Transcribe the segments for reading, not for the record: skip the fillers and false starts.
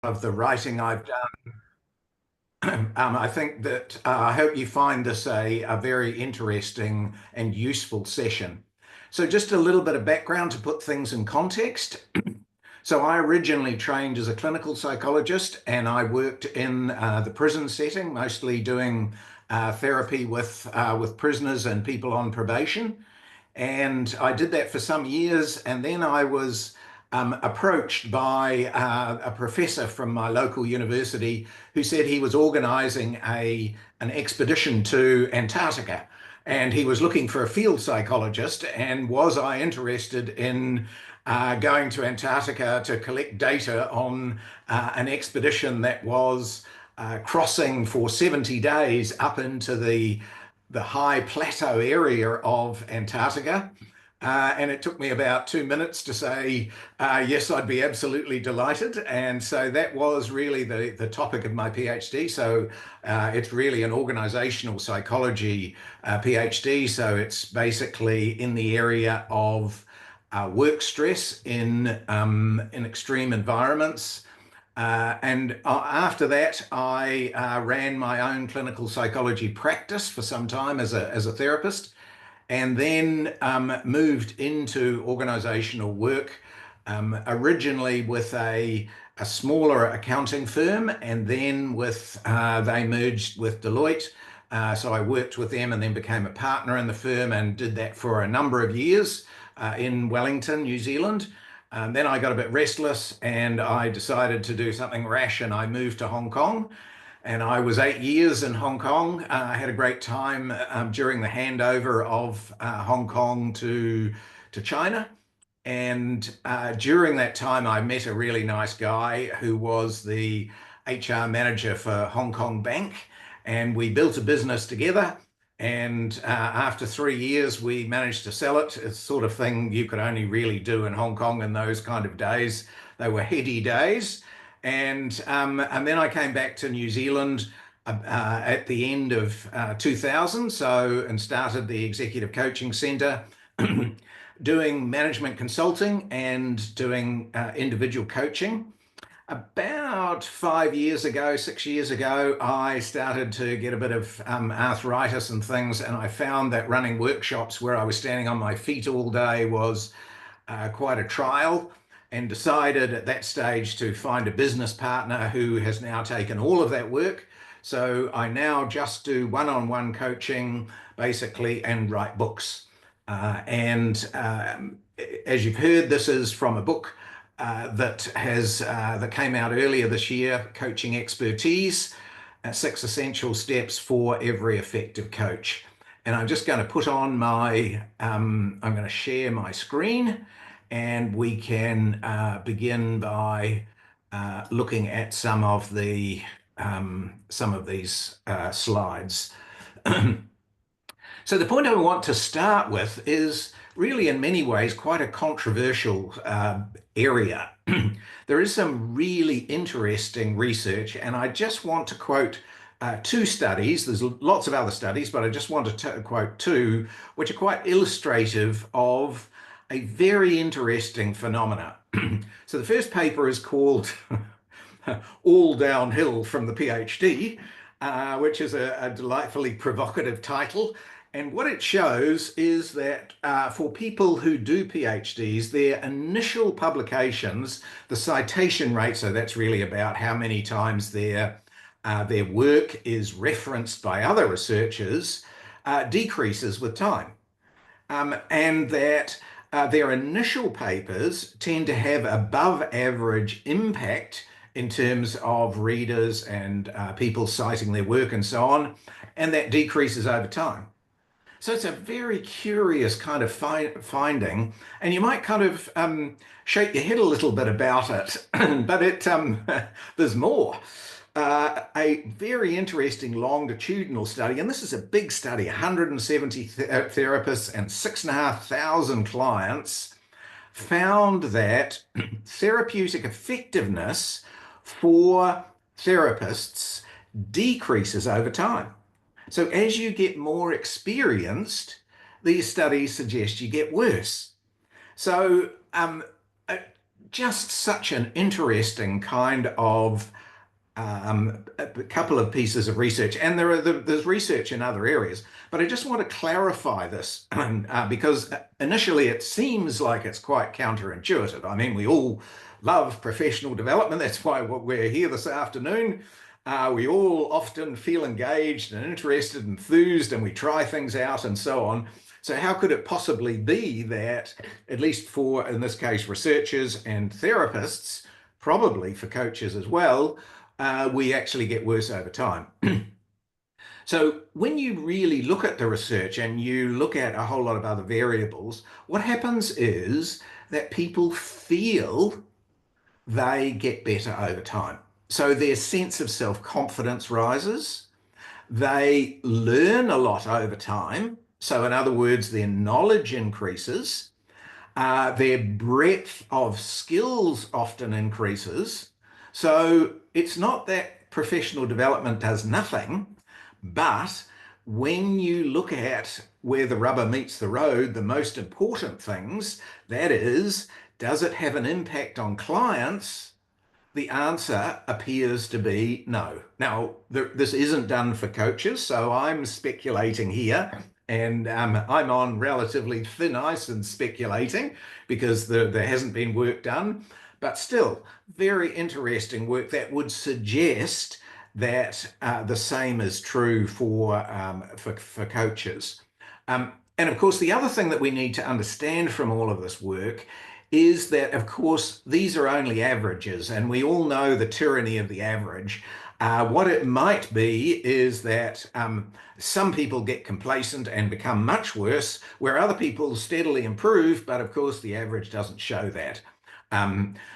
of the writing I've done. I think that I hope you find this a very interesting and useful session. So just a little bit of background to put things in context. So I originally trained as a clinical psychologist and I worked in the prison setting, mostly doing therapy with prisoners and people on probation. And I did that for some years. And then I was approached by a professor from my local university who said he was organizing an expedition to Antarctica. And he was looking for a field psychologist. And was I interested in going to Antarctica to collect data on an expedition that was crossing for 70 days up into the high plateau area of Antarctica. And it took me about 2 minutes to say, yes, I'd be absolutely delighted. And so that was really the topic of my PhD. So it's really an organizational psychology PhD. So it's basically in the area of work stress in extreme environments. And after that, I ran my own clinical psychology practice for some time as a therapist, and then moved into organizational work, originally with a smaller accounting firm, and then they merged with Deloitte. So I worked with them and then became a partner in the firm and did that for a number of years in Wellington, New Zealand. Then I got a bit restless and I decided to do something rash and I moved to Hong Kong. And I was 8 years in Hong Kong. I had a great time during the handover of Hong Kong to China. And during that time, I met a really nice guy who was the HR manager for Hong Kong Bank. And we built a business together. And after 3 years, we managed to sell it. It's the sort of thing you could only really do in Hong Kong in those kind of days. They were heady days. And then I came back to New Zealand at the end of 2000, and started the Executive Coaching Centre, doing management consulting and doing individual coaching. About 5 years ago, 6 years ago, I started to get a bit of arthritis and things, and I found that running workshops where I was standing on my feet all day was quite a trial, and decided at that stage to find a business partner who has now taken all of that work. So I now just do one-on-one coaching basically and write books. And as you've heard, this is from a book that came out earlier this year, Coaching Expertise, 6 Essential Steps for Every Effective Coach. And I'm just going to put on I'm going to share my screen and we can begin by looking at some of these slides. So the point I want to start with is really in many ways quite a controversial area. There is some really interesting research, and I just want to quote two studies. There's lots of other studies, but I just want to quote two, which are quite illustrative of a very interesting phenomena. So the first paper is called All Downhill from the PhD, which is a delightfully provocative title. And what it shows is that for people who do PhDs, their initial publications, the citation rate, so that's really about how many times their work is referenced by other researchers, decreases with time. And that their initial papers tend to have above average impact in terms of readers and people citing their work and so on, and that decreases over time. So it's a very curious kind of finding, and you might kind of shake your head a little bit about it, but there's more. A very interesting longitudinal study, and this is a big study, 170 therapists and 6,500 clients, found that therapeutic effectiveness for therapists decreases over time. So as you get more experienced, these studies suggest you get worse. So just such an interesting kind of a couple of pieces of research, and there's research in other areas, but I just want to clarify this because initially it seems like it's quite counterintuitive. I mean, we all love professional development. That's why we're here this afternoon. We all often feel engaged and interested, enthused, and we try things out and so on. So how could it possibly be that, at least for, in this case, researchers and therapists, probably for coaches as well, we actually get worse over time? So when you really look at the research and you look at a whole lot of other variables, what happens is that people feel they get better over time. So their sense of self-confidence rises. They learn a lot over time. So in other words, their knowledge increases. Their breadth of skills often increases. So it's not that professional development does nothing, but when you look at where the rubber meets the road, the most important things, that is, does it have an impact on clients? The answer appears to be no. Now, this isn't done for coaches, so I'm speculating here, and I'm on relatively thin ice in speculating because there hasn't been work done, but still, very interesting work that would suggest that the same is true for coaches. And of course, the other thing that we need to understand from all of this work is that, of course, these are only averages, and we all know the tyranny of the average. What it might be is that some people get complacent and become much worse, where other people steadily improve, but of course the average doesn't show that.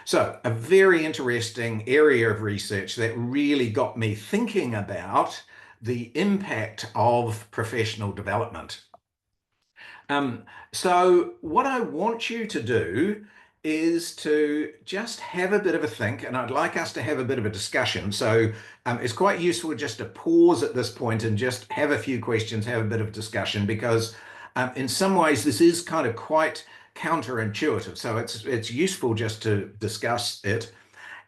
So a very interesting area of research that really got me thinking about the impact of professional development. So what I want you to do is to just have a bit of a think, and I'd like us to have a bit of a discussion. So it's quite useful just to pause at this point and just have a few questions, have a bit of discussion, because in some ways this is kind of quite counterintuitive. So it's useful just to discuss it.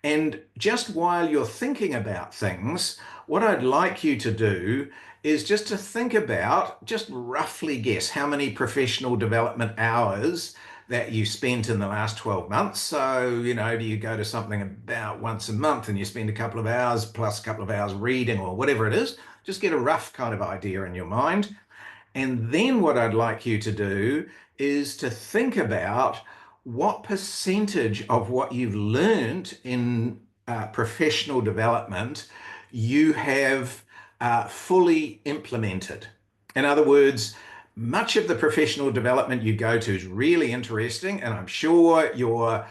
And just while you're thinking about things, what I'd like you to do is just to think about, just roughly guess how many professional development hours that you spent in the last 12 months. So, do you go to something about once a month and you spend a couple of hours plus a couple of hours reading or whatever it is? Just get a rough kind of idea in your mind. And then what I'd like you to do is to think about what percentage of what you've learned in professional development you have fully implemented. In other words, much of the professional development you go to is really interesting, and I'm sure you're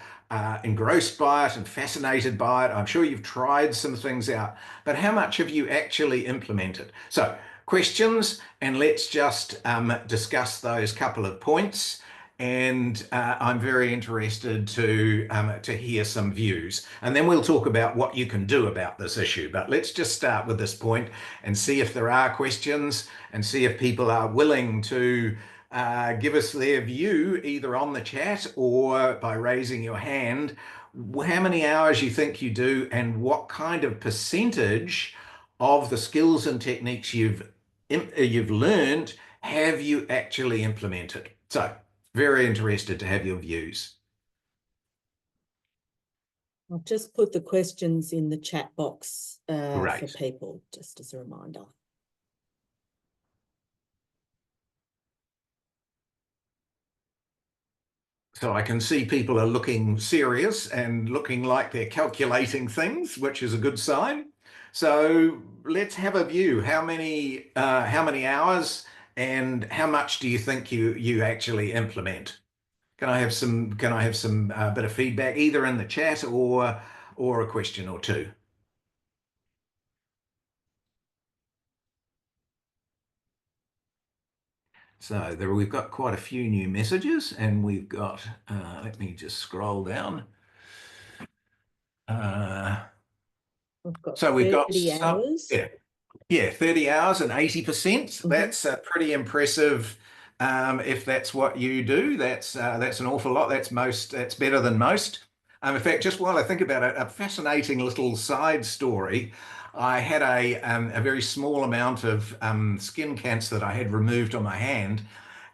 engrossed by it and fascinated by it. I'm sure you've tried some things out, but how much have you actually implemented? So questions, and let's just discuss those couple of points. And I'm very interested to hear some views. And then we'll talk about what you can do about this issue. But let's just start with this point and see if there are questions and see if people are willing to give us their view either on the chat or by raising your hand, how many hours you think you do and what kind of percentage of the skills and techniques you've learned have you actually implemented. So very interested to have your views. I'll just put the questions in the chat box for Great. people, just as a reminder. So I can see people are looking serious and looking like they're calculating things, which is a good sign. So let's have a view. How many hours and how much do you think you actually implement? Can I have some bit of feedback either in the chat or a question or two? So we've got quite a few new messages, and we've got, let me just scroll down. So we've got 30 hours. Yeah, 30 hours and 80%. That's pretty impressive. If that's what you do, that's an awful lot. That's better than most. In fact, just while I think about it, a fascinating little side story. I had a very small amount of skin cancer that I had removed on my hand.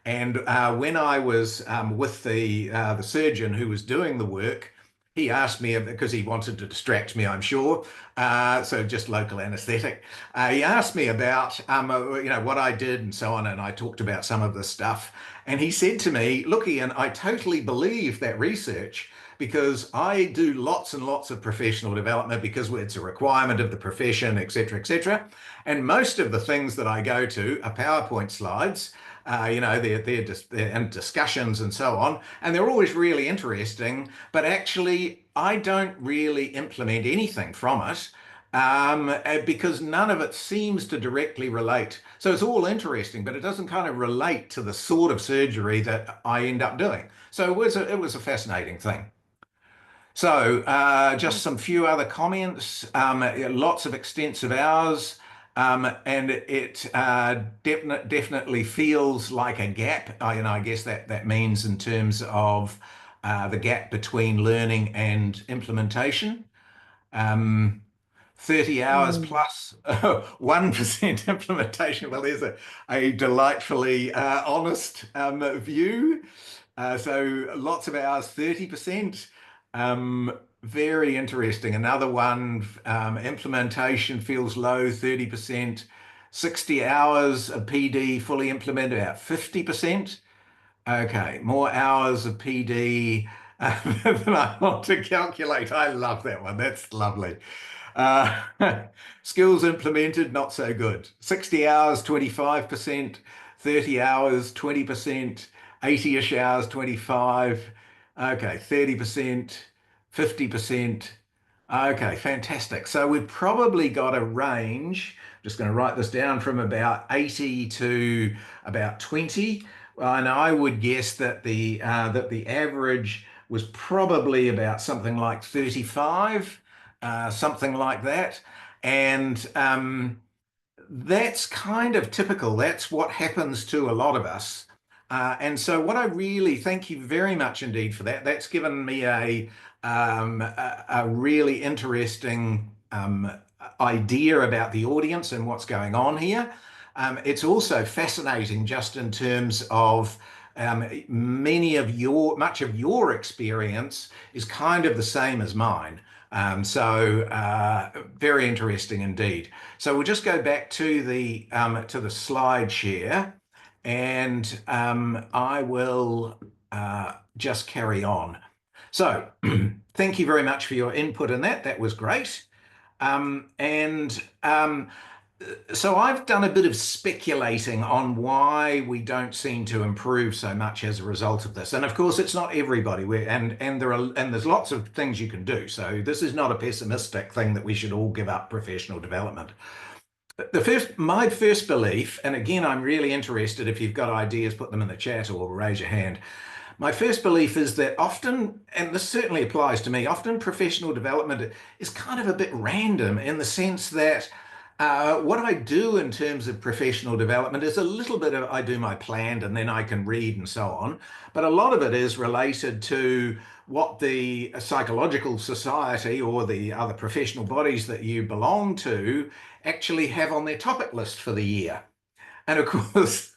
And when I was with the surgeon who was doing the work, he asked me because he wanted to distract me, I'm sure. So just local anaesthetic. He asked me about what I did and so on, and I talked about some of the stuff. And he said to me, "Look, Ian, I totally believe that research." Because I do lots and lots of professional development because it's a requirement of the profession, et cetera, et cetera. And most of the things that I go to are PowerPoint slides. They're and discussions and so on, and they're always really interesting. But actually, I don't really implement anything from it because none of it seems to directly relate. So it's all interesting, but it doesn't kind of relate to the sort of surgery that I end up doing. So it was a fascinating thing. So, just some few other comments. Lots of extensive hours, and it definitely feels like a gap. I guess that means in terms of the gap between learning and implementation. Um, 30 hours Mm. plus 1% implementation. Well, there's a delightfully honest view. So lots of hours, 30%. Very interesting. Another one, implementation feels low, 30%. 60 hours of PD fully implemented, about 50%. Okay, more hours of PD than I want to calculate. I love that one. That's lovely. Uh, skills implemented, not so good. 60 hours, 25%, 30 hours, 20%, 80-ish hours, 25. Okay, 30%, 50%. Okay, fantastic. So we've probably got a range, just going to write this down, from about 80 to about 20. And I would guess that the average was probably about something like 35, something like that. And that's kind of typical. That's what happens to a lot of us. And so, what I really thank you very much indeed for that. That's given me a really interesting idea about the audience and what's going on here. It's also fascinating just in terms of much of your experience is kind of the same as mine. Very interesting indeed. So we'll just go back to the slide share, and I will just carry on. So thank you very much for your input in that. That was great. And so I've done a bit of speculating on why we don't seem to improve so much as a result of this. And of course, it's not everybody. There's lots of things you can do. So this is not a pessimistic thing that we should all give up professional development. My first belief, and again, I'm really interested if you've got ideas, put them in the chat or raise your hand. My first belief is that often, and this certainly applies to me, often professional development is kind of a bit random in the sense that what I do in terms of professional development is a little bit of I do my planned and then I can read and so on. But a lot of it is related to what the psychological society or the other professional bodies that you belong to actually have on their topic list for the year. And of course,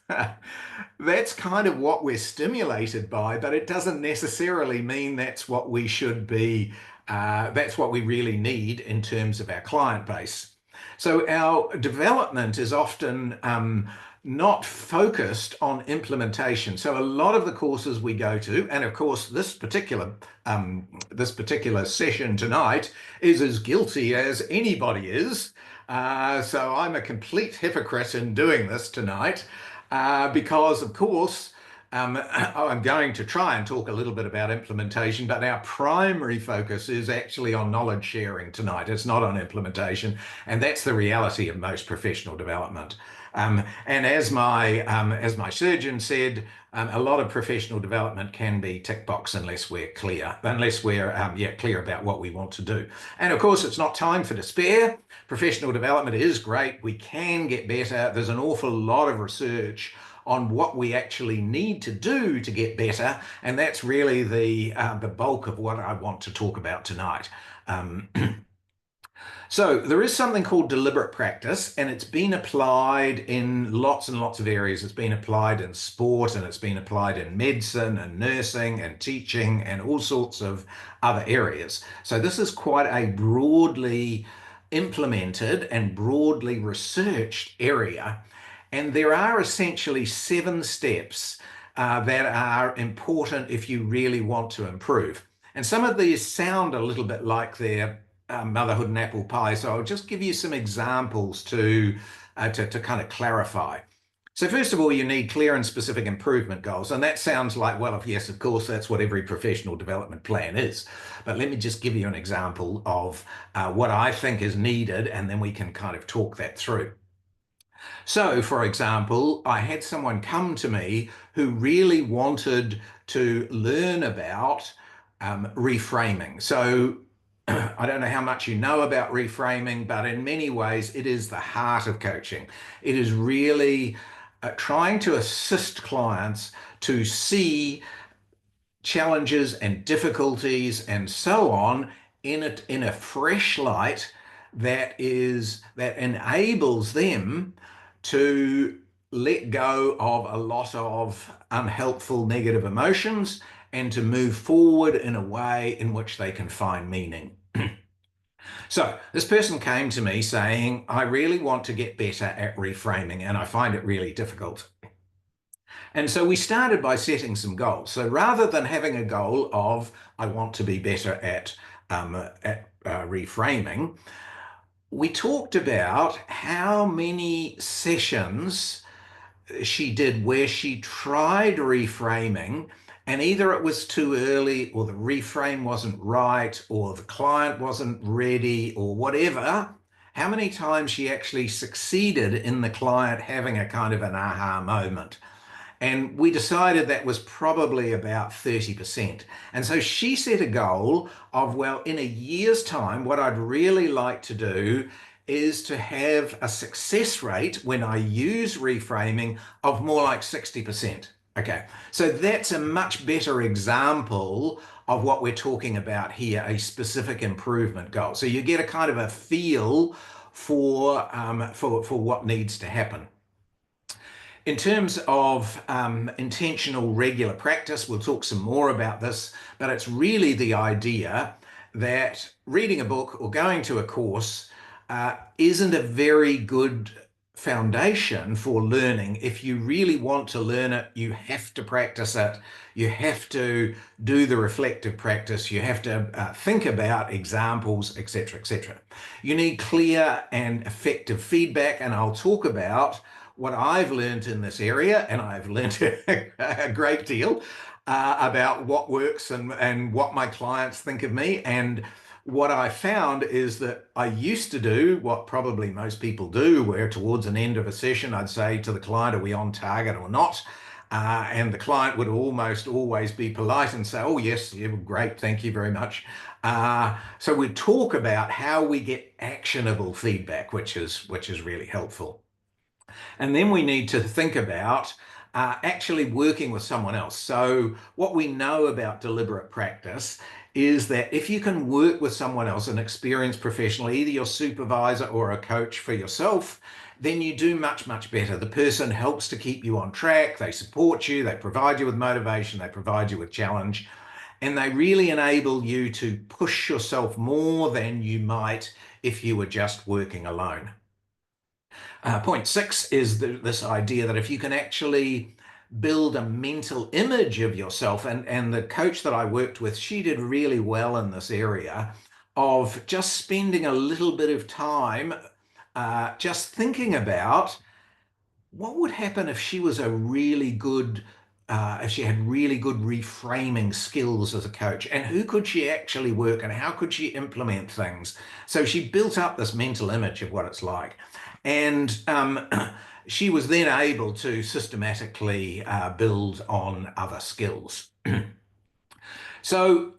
that's kind of what we're stimulated by, but it doesn't necessarily mean that's what we should be, that's what we really need in terms of our client base. So our development is often not focused on implementation. So a lot of the courses we go to, and of course this particular session tonight is as guilty as anybody is. So I'm a complete hypocrite in doing this tonight because, of course, I'm going to try and talk a little bit about implementation, but our primary focus is actually on knowledge sharing tonight. It's not on implementation, and that's the reality of most professional development. And as my surgeon said, a lot of professional development can be tick box unless we're clear about what we want to do. And of course, it's not time for despair. Professional development is great. We can get better. There's an awful lot of research on what we actually need to do to get better. And that's really the bulk of what I want to talk about tonight. Um, So there is something called deliberate practice, and it's been applied in lots and lots of areas. It's been applied in sport, and it's been applied in medicine and nursing and teaching and all sorts of other areas. So this is quite a broadly implemented and broadly researched area. And there are essentially 7 steps that are important if you really want to improve. And some of these sound a little bit like they're motherhood and apple pie. So I'll just give you some examples to kind of clarify. So first of all, you need clear and specific improvement goals. And that sounds like, well, yes, of course, that's what every professional development plan is. But let me just give you an example of what I think is needed, and then we can kind of talk that through. So, for example, I had someone come to me who really wanted to learn about reframing. So, I don't know how much you know about reframing, but in many ways, it is the heart of coaching. It is really trying to assist clients to see challenges and difficulties and so on in a fresh light that enables them to let go of a lot of unhelpful negative emotions and to move forward in a way in which they can find meaning. So this person came to me saying, I really want to get better at reframing and I find it really difficult. And so we started by setting some goals. So rather than having a goal of, I want to be better at reframing, we talked about how many sessions she did where she tried reframing and either it was too early or the reframe wasn't right or the client wasn't ready or whatever, how many times she actually succeeded in the client having a kind of an aha moment. And we decided that was probably about 30%. And so she set a goal of, well, in a year's time, what I'd really like to do is to have a success rate when I use reframing of more like 60%. Okay, so that's a much better example of what we're talking about here, a specific improvement goal. So you get a kind of a feel for what needs to happen. In terms of intentional regular practice, we'll talk some more about this, but it's really the idea that reading a book or going to a course isn't a very good foundation for learning. If you really want to learn it, you have to practice it. You have to do the reflective practice. You have to think about examples, etc., etc. You need clear and effective feedback, and I'll talk about what I've learned in this area, and I've learned a great deal about what works and what my clients think of me. And what I found is that I used to do what probably most people do, where towards an end of a session, I'd say to the client, are we on target or not? And the client would almost always be polite and say, oh, yes, yeah, great, thank you very much. So we talk about how we get actionable feedback, which is really helpful. And then we need to think about actually working with someone else. So what we know about deliberate practice is that if you can work with someone else, an experienced professional, either your supervisor or a coach for yourself, then you do much, much better. The person helps to keep you on track. They support you. They provide you with motivation. They provide you with challenge. And they really enable you to push yourself more than you might if you were just working alone. Point 6 is this idea that if you can actually build a mental image of yourself, and the coach that I worked with, she did really well in this area of just spending a little bit of time just thinking about what would happen if she was a really good if she had really good reframing skills as a coach, and who could she actually work and how could she implement things. So she built up this mental image of what it's like, and she was then able to systematically build on other skills. So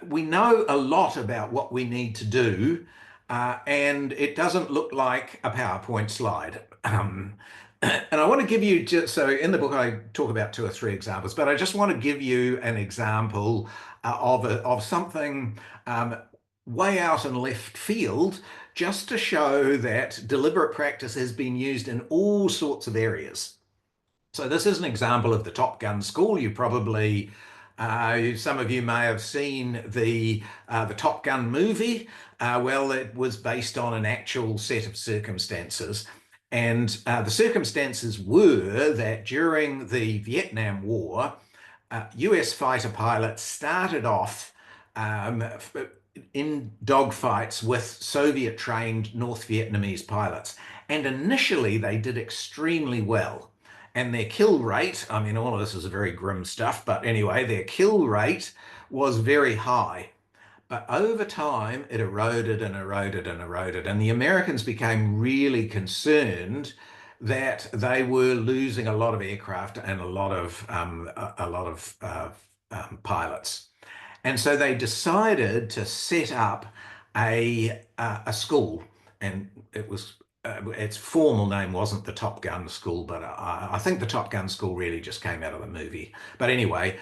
we know a lot about what we need to do, and it doesn't look like a PowerPoint slide. And I want to give you just so in the book I talk about two or three examples, but I just want to give you an example of something way out in left field, just to show that deliberate practice has been used in all sorts of areas. So this is an example of the Top Gun school. You probably, some of you may have seen the Top Gun movie. Well, it was based on an actual set of circumstances. And the circumstances were that during the Vietnam War, US fighter pilots started off um, in dogfights with Soviet trained North Vietnamese pilots. And initially, they did extremely well. And their kill rate, I mean, all of this is very grim stuff, but anyway, their kill rate was very high. But over time, it eroded and eroded and eroded. And the Americans became really concerned that they were losing a lot of aircraft and a lot of pilots. And so they decided to set up a school, and its formal name wasn't the Top Gun School, but I think the Top Gun School really just came out of the movie. But anyway,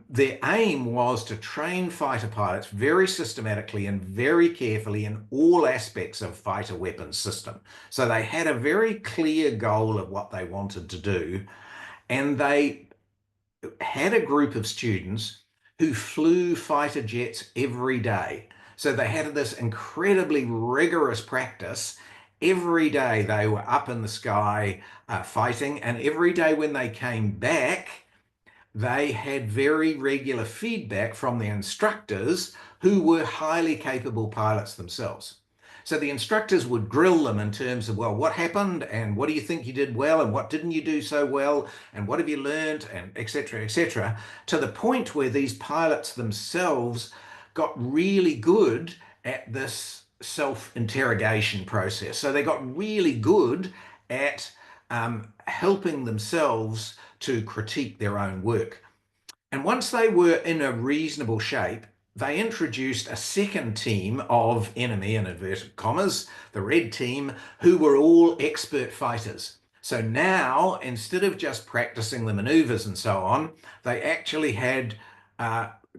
their aim was to train fighter pilots very systematically and very carefully in all aspects of fighter weapons system. So they had a very clear goal of what they wanted to do, and they had a group of students who flew fighter jets every day. So they had this incredibly rigorous practice. Every day they were up in the sky fighting, and every day when they came back, they had very regular feedback from the instructors who were highly capable pilots themselves. So the instructors would grill them in terms of, well, what happened and what do you think you did well and what didn't you do so well and what have you learned and et cetera, to the point where these pilots themselves got really good at this self-interrogation process. So they got really good at helping themselves to critique their own work. And once they were in a reasonable shape, they introduced a second team of enemy, in inverted commas, the red team, who were all expert fighters. So now, instead of just practicing the maneuvers and so on, they actually had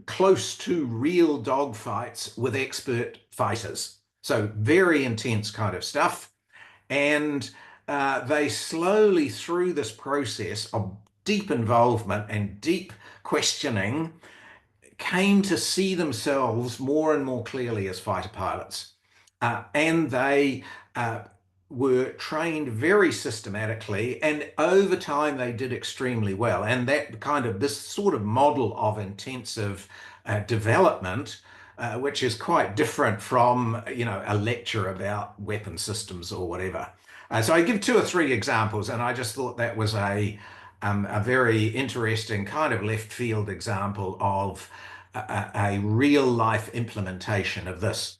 close to real dogfights with expert fighters. So very intense kind of stuff. And they slowly, through this process of deep involvement and deep questioning, came to see themselves more and more clearly as fighter pilots. And they were trained very systematically, and over time they did extremely well. And that this sort of model of intensive development, which is quite different from, a lecture about weapon systems or whatever. So I give two or three examples, and I just thought that was a very interesting kind of left field example of a real life implementation of this.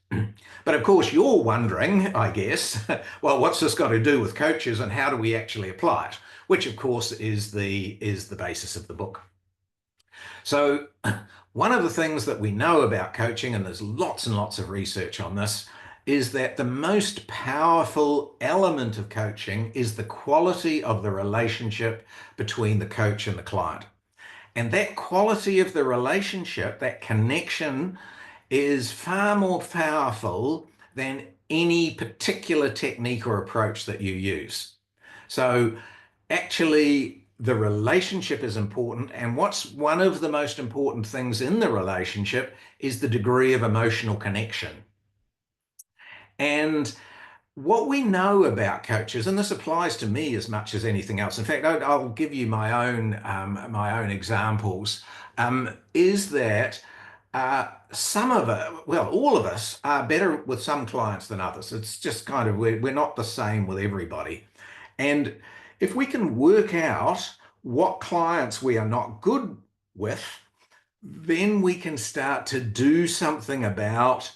But of course, you're wondering, I guess, well, what's this got to do with coaches and how do we actually apply it? Which, of course, is the basis of the book. So one of the things that we know about coaching, and there's lots and lots of research on this, is that the most powerful element of coaching is the quality of the relationship between the coach and the client. And that quality of the relationship, that connection, is far more powerful than any particular technique or approach that you use. So actually, the relationship is important. And what's one of the most important things in the relationship is the degree of emotional connection. And what we know about coaches, and this applies to me as much as anything else. In fact, I'll give you my own examples. Is that some of it, well, all of us are better with some clients than others. It's just kind of we're not the same with everybody. And if we can work out what clients we are not good with, then we can start to do something about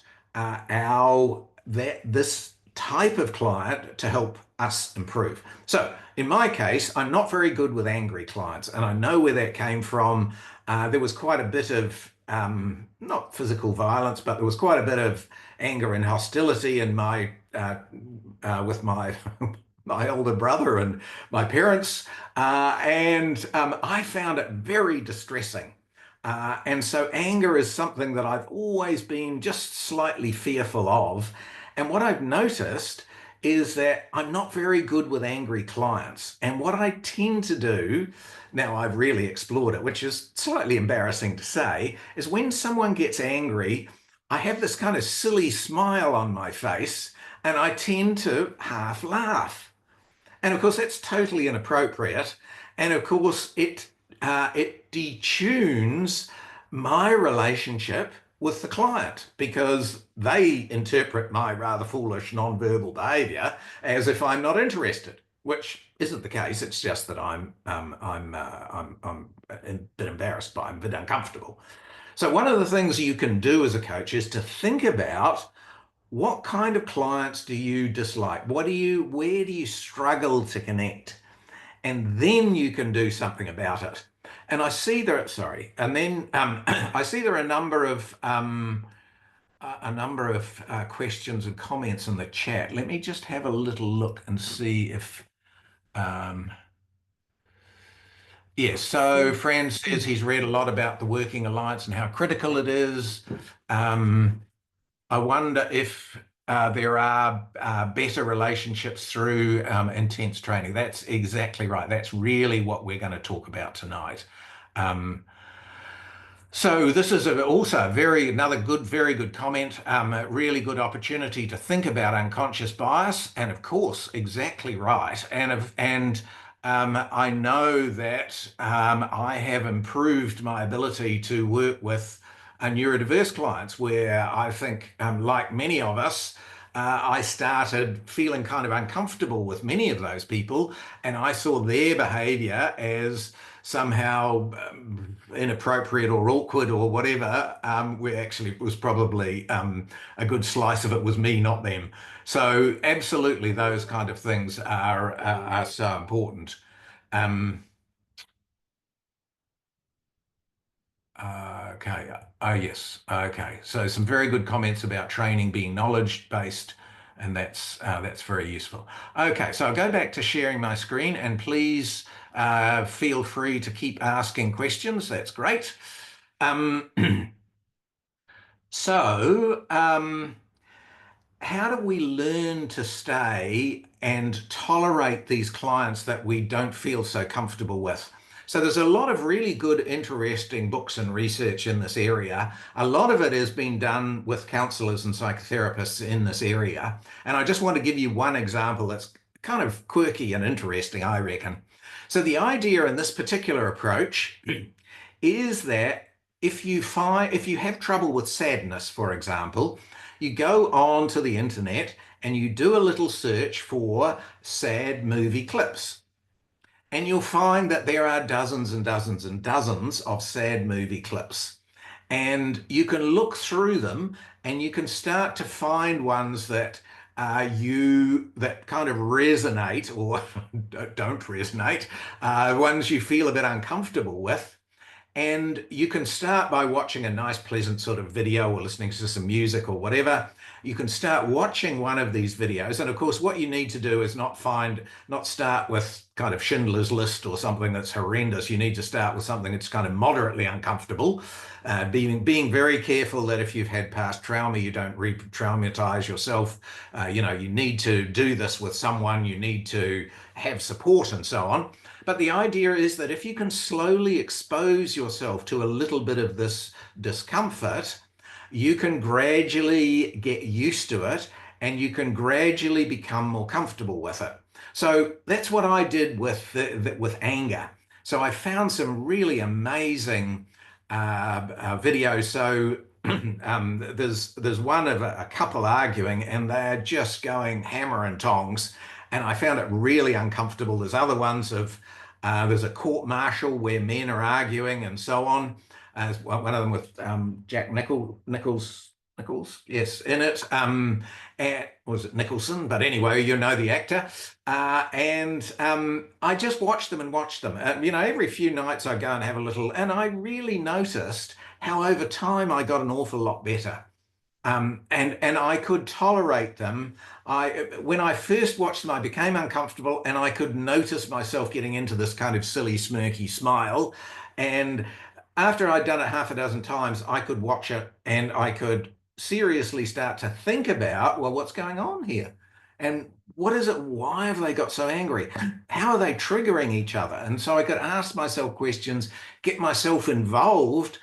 this type of client to help us improve. So in my case, I'm not very good with angry clients, and I know where that came from. There was quite a bit of not physical violence, but there was quite a bit of anger and hostility in my with my my older brother and my parents, and I found it very distressing. And so anger is something that I've always been just slightly fearful of. And what I've noticed is that I'm not very good with angry clients. And what I tend to do, now I've really explored it, which is slightly embarrassing to say, is when someone gets angry, I have this kind of silly smile on my face and I tend to half laugh. And of course, that's totally inappropriate. And of course, it detunes my relationship with the client because they interpret my rather foolish non-verbal behaviour as if I'm not interested, which isn't the case. It's just that I'm a bit embarrassed by, I'm a bit uncomfortable. So one of the things you can do as a coach is to think about what kind of clients do you dislike? Where do you struggle to connect? And then you can do something about it. And I see there, sorry, and then I see there are a number of questions and comments in the chat. Let me just have a little look and see if, yes. So Fran says he's read a lot about the working alliance and how critical it is. I wonder if there are better relationships through intense training. That's exactly right. That's really what we're going to talk about tonight. So this is also another very good comment, a really good opportunity to think about unconscious bias, and of course, exactly right. And I know that I have improved my ability to work with neurodiverse clients, where I think, like many of us, I started feeling kind of uncomfortable with many of those people, and I saw their behaviour as somehow inappropriate or awkward or whatever, where actually it was probably a good slice of it was me, not them. So absolutely, those kind of things are so important. Um, okay. Oh yes. Okay. So some very good comments about training being knowledge based, and that's very useful. Okay. So I'll go back to sharing my screen, and please feel free to keep asking questions. That's great. Um, so. How do we learn to stay and tolerate these clients that we don't feel so comfortable with? So there's a lot of really good, interesting books and research in this area. A lot of it has been done with counselors and psychotherapists in this area. And I just want to give you one example that's kind of quirky and interesting, I reckon. So the idea in this particular approach is that if you have trouble with sadness, for example, you go on to the internet and you do a little search for sad movie clips. And you'll find that there are dozens and dozens and dozens of sad movie clips. And you can look through them and you can start to find ones that that kind of resonate or don't resonate, ones you feel a bit uncomfortable with. And you can start by watching a nice, pleasant sort of video or listening to some music or whatever. You can start watching one of these videos. And of course, what you need to do is not start with kind of Schindler's List or something that's horrendous. You need to start with something that's kind of moderately uncomfortable. Being very careful that if you've had past trauma, you don't re-traumatize yourself. You need to do this with someone. You need to have support and so on. But the idea is that if you can slowly expose yourself to a little bit of this discomfort, you can gradually get used to it and you can gradually become more comfortable with it. So that's what I did with anger. So I found some really amazing videos. So there's one of a couple arguing and they're just going hammer and tongs. And I found it really uncomfortable. There's other ones of there's a court martial where men are arguing and so on. One of them with Jack Nichols, yes, in it. And was it Nicholson? But anyway, you know the actor. And I just watched them and watched them. Every few nights I go and have a little, and I really noticed how over time I got an awful lot better. And I could tolerate them. When I first watched them, I became uncomfortable, and I could notice myself getting into this kind of silly, smirky smile. And after I'd done it half a dozen times, I could watch it and I could seriously start to think about, well, what's going on here? And what is it? Why have they got so angry? How are they triggering each other? And so I could ask myself questions, get myself involved,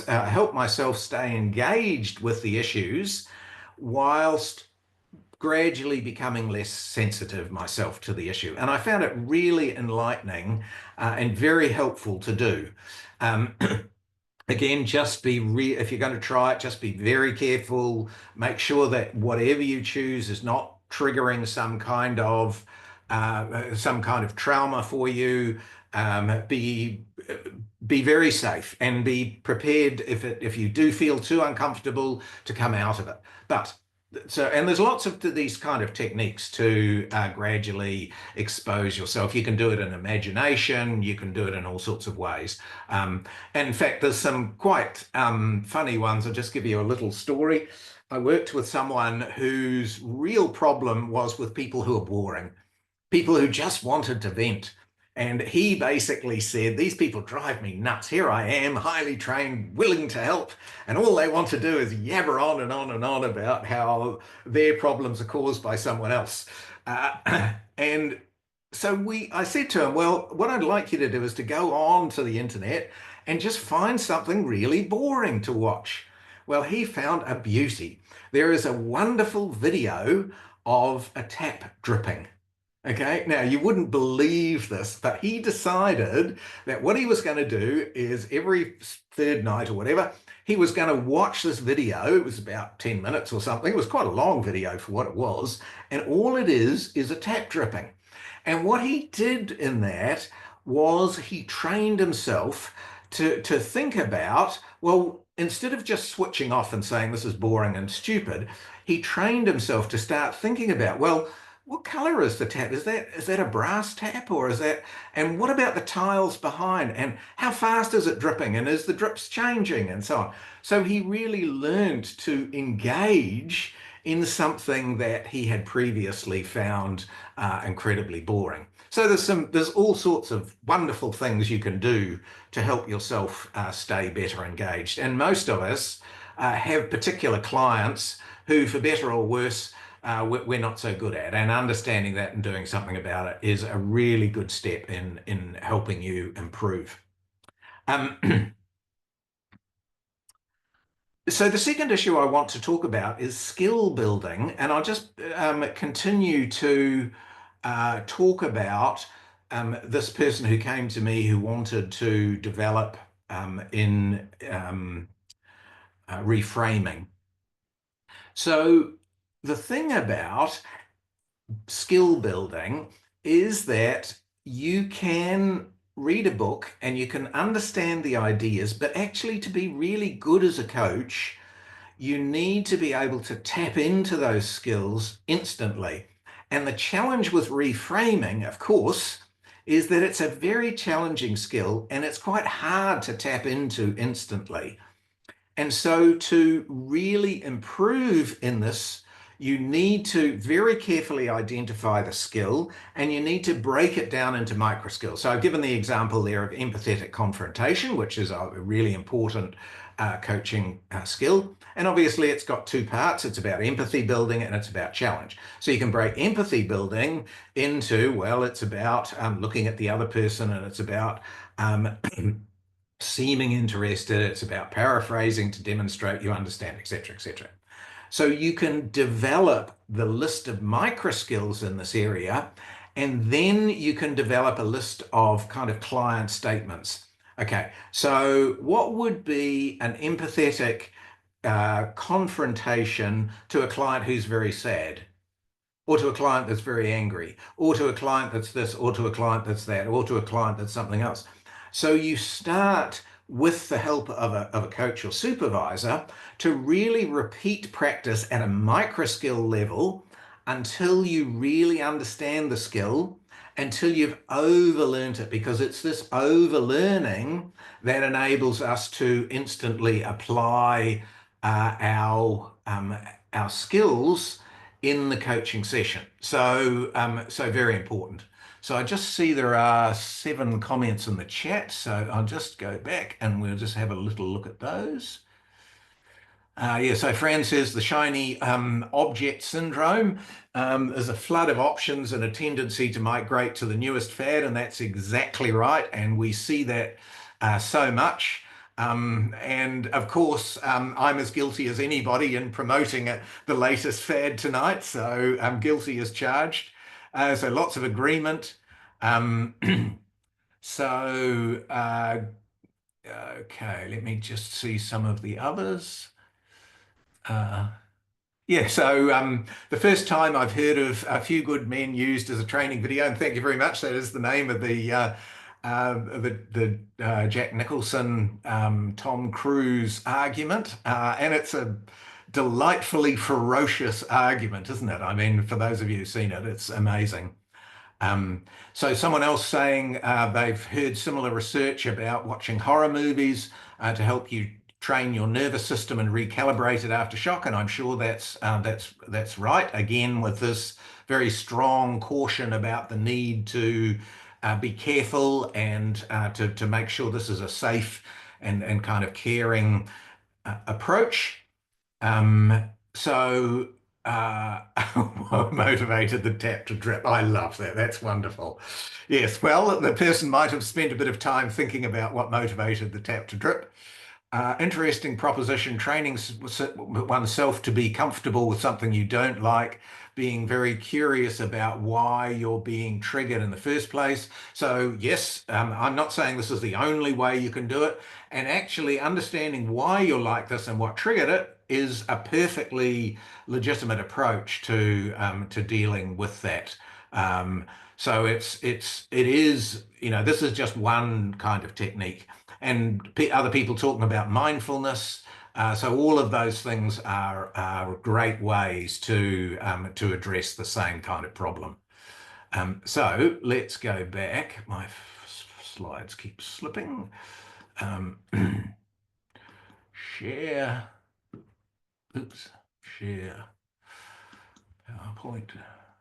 help myself stay engaged with the issues, whilst gradually becoming less sensitive myself to the issue. And I found it really enlightening and very helpful to do. Um, Again, just if you're going to try it, just be very careful. Make sure that whatever you choose is not triggering some kind of trauma for you. Be very safe and be prepared if you do feel too uncomfortable to come out of it. And there's lots of these kind of techniques to gradually expose yourself. You can do it in imagination, you can do it in all sorts of ways. And in fact, there's some quite funny ones. I'll just give you a little story. I worked with someone whose real problem was with people who are boring, people who just wanted to vent. And he basically said, these people drive me nuts. Here I am, highly trained, willing to help. And all they want to do is yabber on and on and on about how their problems are caused by someone else. And so I said to him, well, what I'd like you to do is to go on to the internet and just find something really boring to watch. Well, he found a beauty. There is a wonderful video of a tap dripping. Okay, now you wouldn't believe this, but he decided that what he was going to do is every third night or whatever, he was going to watch this video. It was about 10 minutes or something. It was quite a long video for what it was. And all it is a tap dripping. And what he did in that was he trained himself to think about, well, instead of just switching off and saying this is boring and stupid, he trained himself to start thinking about, well, what color is the tap? Is that a brass tap, or is that, and what about the tiles behind, and how fast is it dripping, and is the drips changing, and so on. So he really learned to engage in something that he had previously found incredibly boring. So there's all sorts of wonderful things you can do to help yourself stay better engaged. And most of us have particular clients who, for better or worse, we're not so good at. And understanding that and doing something about it is a really good step in helping you improve. So the second issue I want to talk about is skill building, and I'll just continue to talk about this person who came to me who wanted to develop in reframing. So the thing about skill building is that you can read a book and you can understand the ideas, but actually to be really good as a coach, you need to be able to tap into those skills instantly. And the challenge with reframing, of course, is that it's a very challenging skill and it's quite hard to tap into instantly. And so to really improve in this, you need to very carefully identify the skill and you need to break it down into micro skills. So I've given the example there of empathetic confrontation, which is a really important coaching skill. And obviously it's got two parts. It's about empathy building and it's about challenge. So you can break empathy building into, well, it's about looking at the other person, and it's about seeming interested, it's about paraphrasing to demonstrate you understand, etc., etc. So you can develop the list of micro skills in this area, and then you can develop a list of kind of client statements. Okay, so what would be an empathetic confrontation to a client who's very sad, or to a client that's very angry, or to a client that's this, or to a client that's that, or to a client that's something else? So you start with the help of a coach or supervisor to really repeat practice at a micro skill level until you really understand the skill, until you've overlearned it, because it's this overlearning that enables us to instantly apply our skills in the coaching session. So very important. So I just see there are 7 comments in the chat. So I'll just go back and we'll just have a little look at those. Yeah, so Fran says the shiny object syndrome. There's a flood of options and a tendency to migrate to the newest fad, and that's exactly right. And we see that so much. And of course, I'm as guilty as anybody in promoting the latest fad tonight. So I'm guilty as charged. So lots of agreement. Um, so, okay, let me just see some of the others. Yeah, so the first time I've heard of A Few Good Men used as a training video, and thank you very much. That is the name of the Jack Nicholson, Tom Cruise argument, and it's a delightfully ferocious argument, isn't it? I mean, for those of you who've seen it, it's amazing. So someone else saying they've heard similar research about watching horror movies to help you train your nervous system and recalibrate it after shock, and I'm sure that's right. Again, with this very strong caution about the need to be careful and to make sure this is a safe and kind of caring approach. So what motivated the tap to drip? I love that. That's wonderful. Yes, well, the person might have spent a bit of time thinking about what motivated the tap to drip. Interesting proposition, training oneself to be comfortable with something you don't like, being very curious about why you're being triggered in the first place. So yes, I'm not saying this is the only way you can do it. And actually understanding why you're like this and what triggered it is a perfectly legitimate approach to dealing with that. So it is, this is just one kind of technique. And other people talking about mindfulness. So all of those things are great ways to address the same kind of problem. So let's go back. My slides keep slipping. Share. Oops. Share. PowerPoint.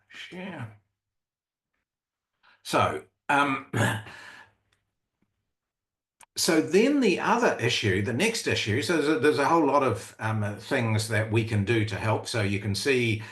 Share. So So then the other issue, the next issue, so there's a whole lot of things that we can do to help. So you can see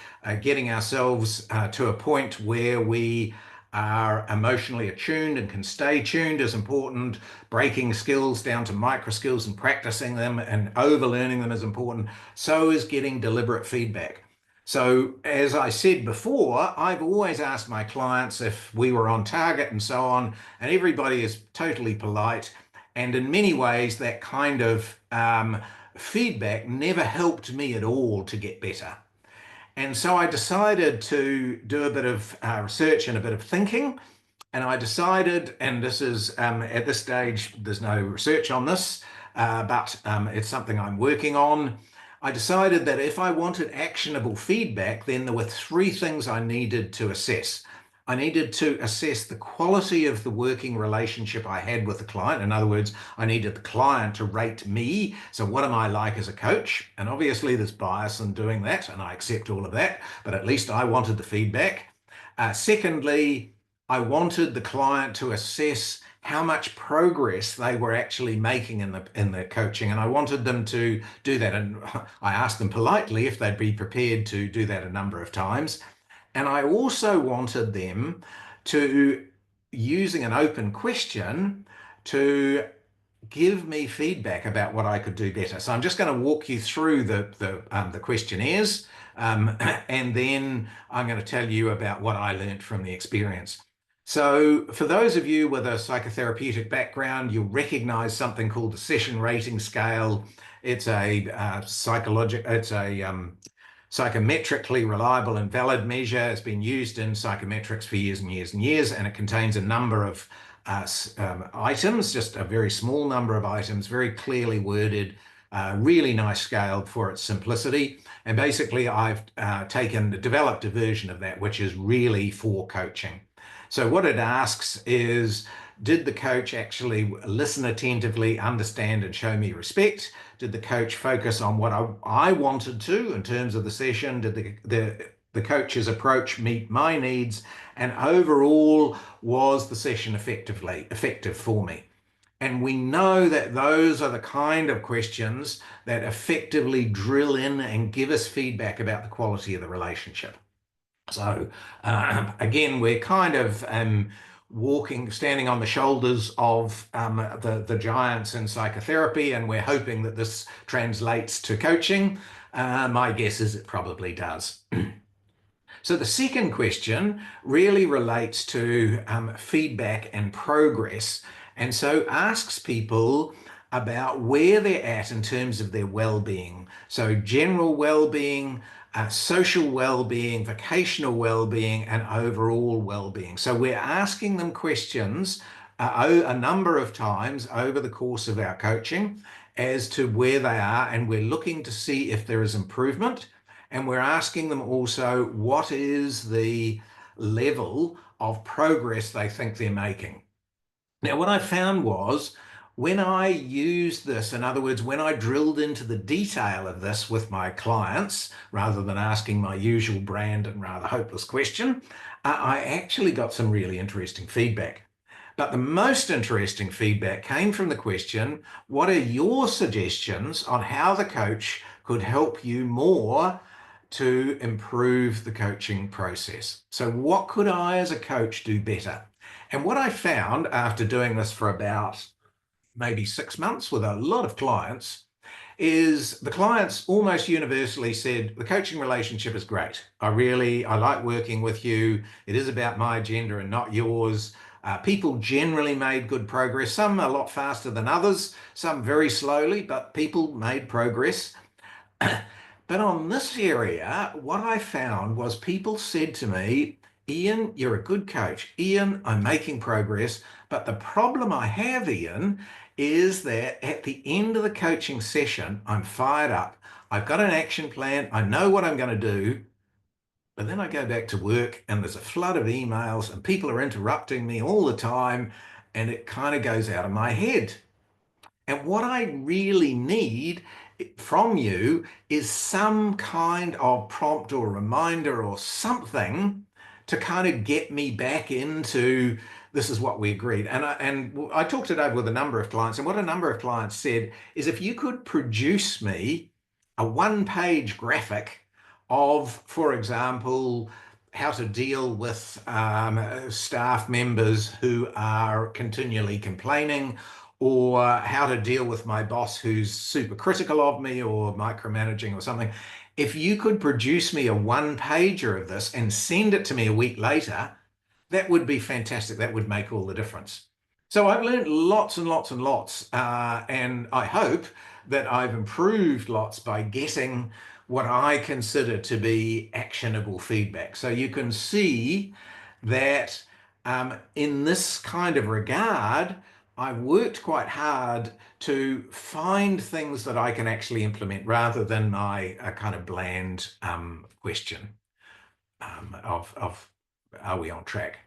getting ourselves to a point where we are emotionally attuned and can stay tuned is important. Breaking skills down to micro skills and practicing them and overlearning them is important. So is getting deliberate feedback. So as I said before, I've always asked my clients if we were on target and so on, and everybody is totally polite. And in many ways, that kind of feedback never helped me at all to get better. And so I decided to do a bit of research and a bit of thinking. And I decided, and this is at this stage, there's no research on this, but it's something I'm working on. I decided that if I wanted actionable feedback, then there were 3 things I needed to assess. I needed to assess the quality of the working relationship I had with the client. In other words, I needed the client to rate me. So what am I like as a coach? And obviously there's bias in doing that, and I accept all of that, but at least I wanted the feedback. Secondly, I wanted the client to assess how much progress they were actually making in the coaching, and I wanted them to do that. And I asked them politely if they'd be prepared to do that a number of times. And I also wanted them to, using an open question, to give me feedback about what I could do better. So I'm just going to walk you through the questionnaires, and then I'm going to tell you about what I learned from the experience. So for those of you with a psychotherapeutic background, you'll recognize something called the session rating scale. It's a psychometrically reliable and valid measure. It's been used in psychometrics for years and years and years, and it contains a number of items, just a very small number of items, very clearly worded, really nice scale for its simplicity. And basically I've developed a version of that, which is really for coaching. So what it asks is, did the coach actually listen attentively, understand and show me respect? Did the coach focus on what I wanted to in terms of the session? Did the coach's approach meet my needs? And overall, was the session effective for me? And we know that those are the kind of questions that effectively drill in and give us feedback about the quality of the relationship. So again, we're kind of standing on the shoulders of the giants in psychotherapy, and we're hoping that this translates to coaching. My guess is it probably does. So the second question really relates to feedback and progress, and so asks people about where they're at in terms of their well-being. So general well-being, social well-being, vocational well-being, and overall well-being. So we're asking them questions a number of times over the course of our coaching as to where they are, and we're looking to see if there is improvement. And we're asking them also what is the level of progress they think they're making. Now, what I found was when I used this, in other words, when I drilled into the detail of this with my clients, rather than asking my usual brand and rather hopeless question, I actually got some really interesting feedback. But the most interesting feedback came from the question, what are your suggestions on how the coach could help you more to improve the coaching process? So what could I as a coach do better? And what I found after doing this for about maybe 6 months with a lot of clients is the clients almost universally said, the coaching relationship is great. I like working with you. It is about my agenda and not yours. People generally made good progress, some a lot faster than others, some very slowly, but people made progress. But on this area, what I found was people said to me, Ian, you're a good coach. Ian, I'm making progress. But the problem I have, Ian, is that at the end of the coaching session, I'm fired up. I've got an action plan. I know what I'm going to do. But then I go back to work and there's a flood of emails and people are interrupting me all the time. And it kind of goes out of my head. And what I really need from you is some kind of prompt or reminder or something to kind of get me back into this is what we agreed. And I talked it over with a number of clients, and what a number of clients said is if you could produce me a one-page graphic of, for example, how to deal with staff members who are continually complaining, or how to deal with my boss who's super critical of me or micromanaging or something. If you could produce me a one-pager of this and send it to me a week later, that would be fantastic. That would make all the difference. So I've learned lots and lots and lots, and I hope that I've improved lots by getting what I consider to be actionable feedback. So you can see that in this kind of regard, I've worked quite hard to find things that I can actually implement rather than my kind of bland question of are we on track?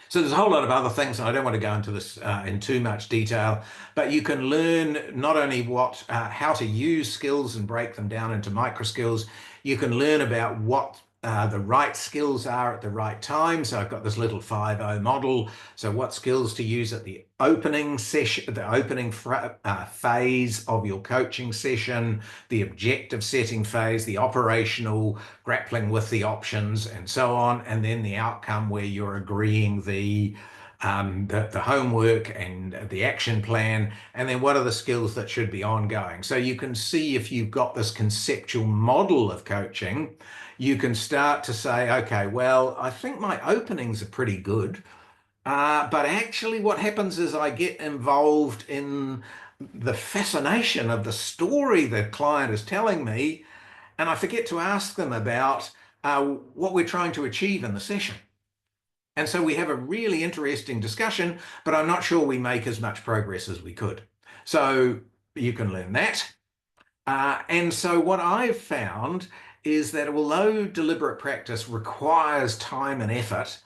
So there's a whole lot of other things, and I don't want to go into this in too much detail, but you can learn not only how to use skills and break them down into micro skills, you can learn about what the right skills are at the right time. So I've got this little 5-0 model. So what skills to use at the opening session, the opening phase of your coaching session, the objective setting phase, the operational grappling with the options and so on, and then the outcome where you're agreeing the homework and the action plan, and then what are the skills that should be ongoing. So you can see if you've got this conceptual model of coaching, you can start to say, okay, well, I think my openings are pretty good, but actually what happens is I get involved in the fascination of the story the client is telling me, and I forget to ask them about what we're trying to achieve in the session. And so we have a really interesting discussion, but I'm not sure we make as much progress as we could. So you can learn that. And so what I've found is that although deliberate practice requires time and effort,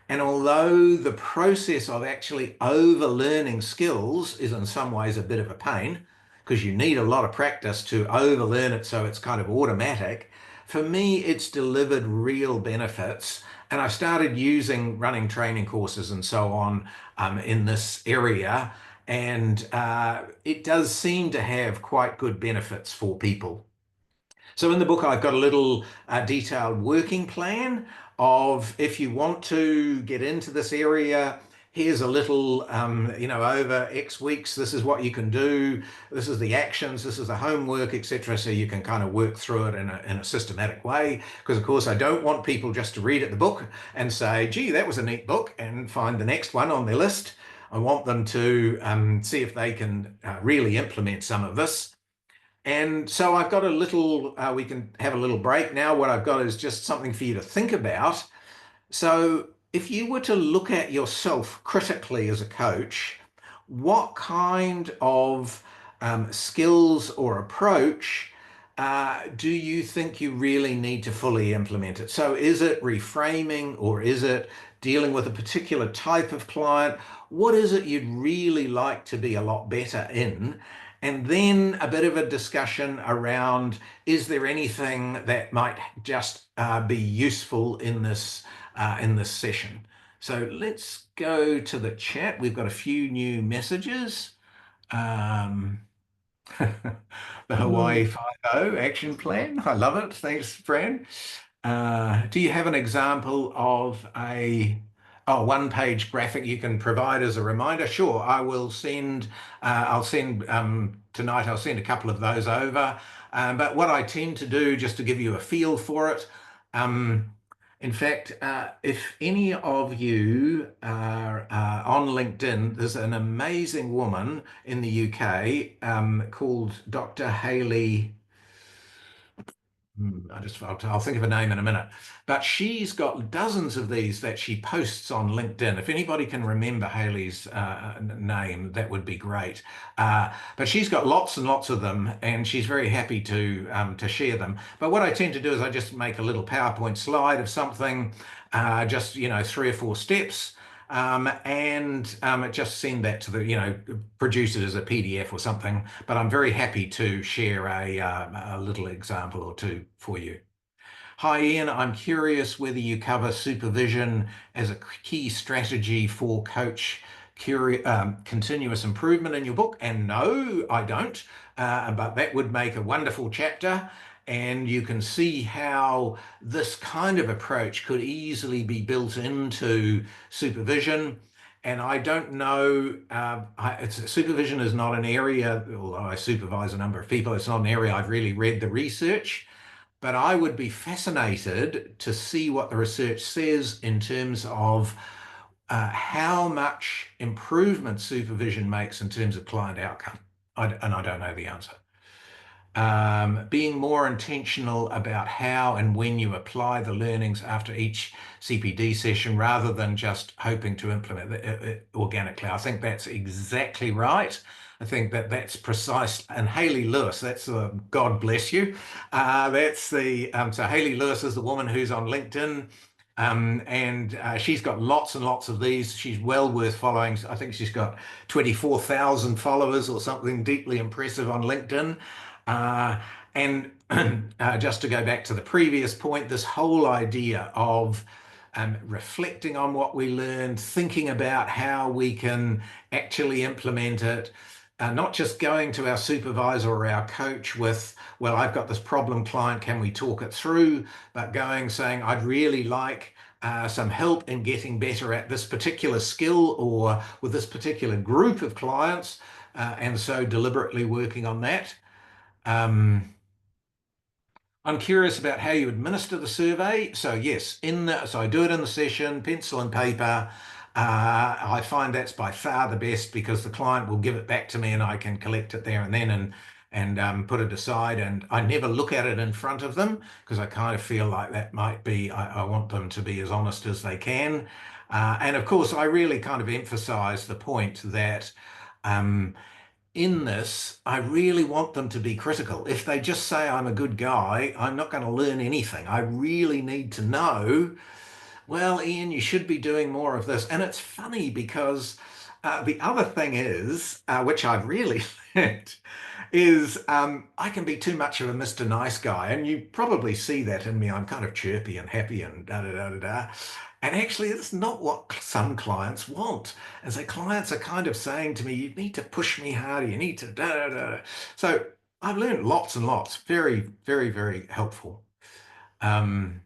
and although the process of actually overlearning skills is in some ways a bit of a pain, because you need a lot of practice to overlearn it so it's kind of automatic. For me, it's delivered real benefits. And I started using running training courses and so on in this area. And it does seem to have quite good benefits for people. So in the book, I've got a little detailed working plan of if you want to get into this area, here's a little, over X weeks, this is what you can do. This is the actions, this is the homework, etc. So you can kind of work through it in a systematic way. Because of course, I don't want people just to read at the book and say, gee, that was a neat book, and find the next one on their list. I want them to see if they can really implement some of this. And so I've got a little, we can have a little break now. What I've got is just something for you to think about. So if you were to look at yourself critically as a coach, what kind of skills or approach do you think you really need to fully implement it? So is it reframing, or is it dealing with a particular type of client? What is it you'd really like to be a lot better in? And then a bit of a discussion around, is there anything that might just be useful in this session? So let's go to the chat. We've got a few new messages. Um, the Hawaii 5-0 action plan. I love it. Thanks, Fran. Do you have an example of a one-page graphic you can provide as a reminder? Sure, I will send. I'll send tonight. I'll send a couple of those over. But what I tend to do, just to give you a feel for it, in fact, if any of you are on LinkedIn, there's an amazing woman in the UK called Dr. Hayley. I'll think of a name in a minute. But she's got dozens of these that she posts on LinkedIn. If anybody can remember Hayley's name, that would be great. But she's got lots and lots of them, and she's very happy to share them. But what I tend to do is I just make a little PowerPoint slide of something, just 3 or 4 steps. And just send that to produce it as a PDF or something. But I'm very happy to share a little example or two for you. Hi, Ian. I'm curious whether you cover supervision as a key strategy for coach continuous improvement in your book. And no, I don't. But that would make a wonderful chapter. And you can see how this kind of approach could easily be built into supervision. And I don't know, supervision is not an area, although I supervise a number of people, it's not an area I've really read the research, but I would be fascinated to see what the research says in terms of how much improvement supervision makes in terms of client outcome. And I don't know the answer. Being more intentional about how and when you apply the learnings after each CPD session rather than just hoping to implement it organically. I think that's exactly right. I think that's precise. And Hayley Lewis, that's God bless you. So Hayley Lewis is the woman who's on LinkedIn. And she's got lots and lots of these. She's well worth following. I think she's got 24,000 followers or something deeply impressive on LinkedIn. And just to go back to the previous point, this whole idea of reflecting on what we learned, thinking about how we can actually implement it, not just going to our supervisor or our coach with, well, I've got this problem client, can we talk it through? But saying, I'd really like some help in getting better at this particular skill or with this particular group of clients, and so deliberately working on that. I'm curious about how you administer the survey. So yes, so I do it in the session, pencil and paper. I find that's by far the best because the client will give it back to me and I can collect it there and then and put it aside. And I never look at it in front of them because I kind of feel like that might be, I want them to be as honest as they can. And of course, I really kind of emphasize the point that in this, I really want them to be critical. If they just say I'm a good guy, I'm not going to learn anything. I really need to know, well, Ian, you should be doing more of this. And it's funny because the other thing is, which I've really learned, is I can be too much of a Mr. Nice Guy, and you probably see that in me. I'm kind of chirpy and happy and da da da da da. And actually, it's not what some clients want. And so clients are kind of saying to me, you need to push me harder, you need to da da da. So I've learned lots and lots. Very, very, very helpful. Um,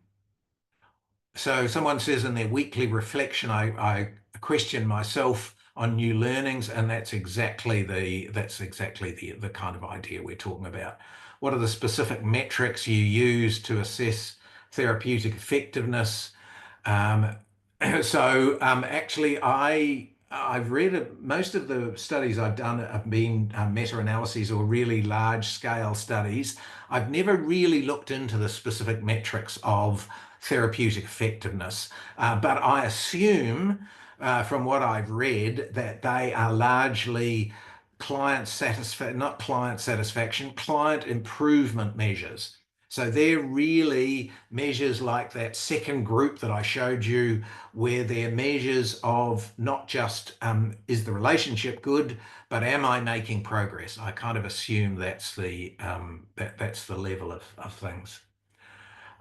so someone says in their weekly reflection, I question myself on new learnings, and that's exactly the kind of idea we're talking about. What are the specific metrics you use to assess therapeutic effectiveness? Um, actually, I've read most of the studies I've done have been meta-analyses or really large scale studies. I've never really looked into the specific metrics of therapeutic effectiveness, but I assume from what I've read that they are largely not client satisfaction, client improvement measures. So they're really measures like that second group that I showed you, where they're measures of not just is the relationship good, but am I making progress? I kind of assume that's that's the level of things.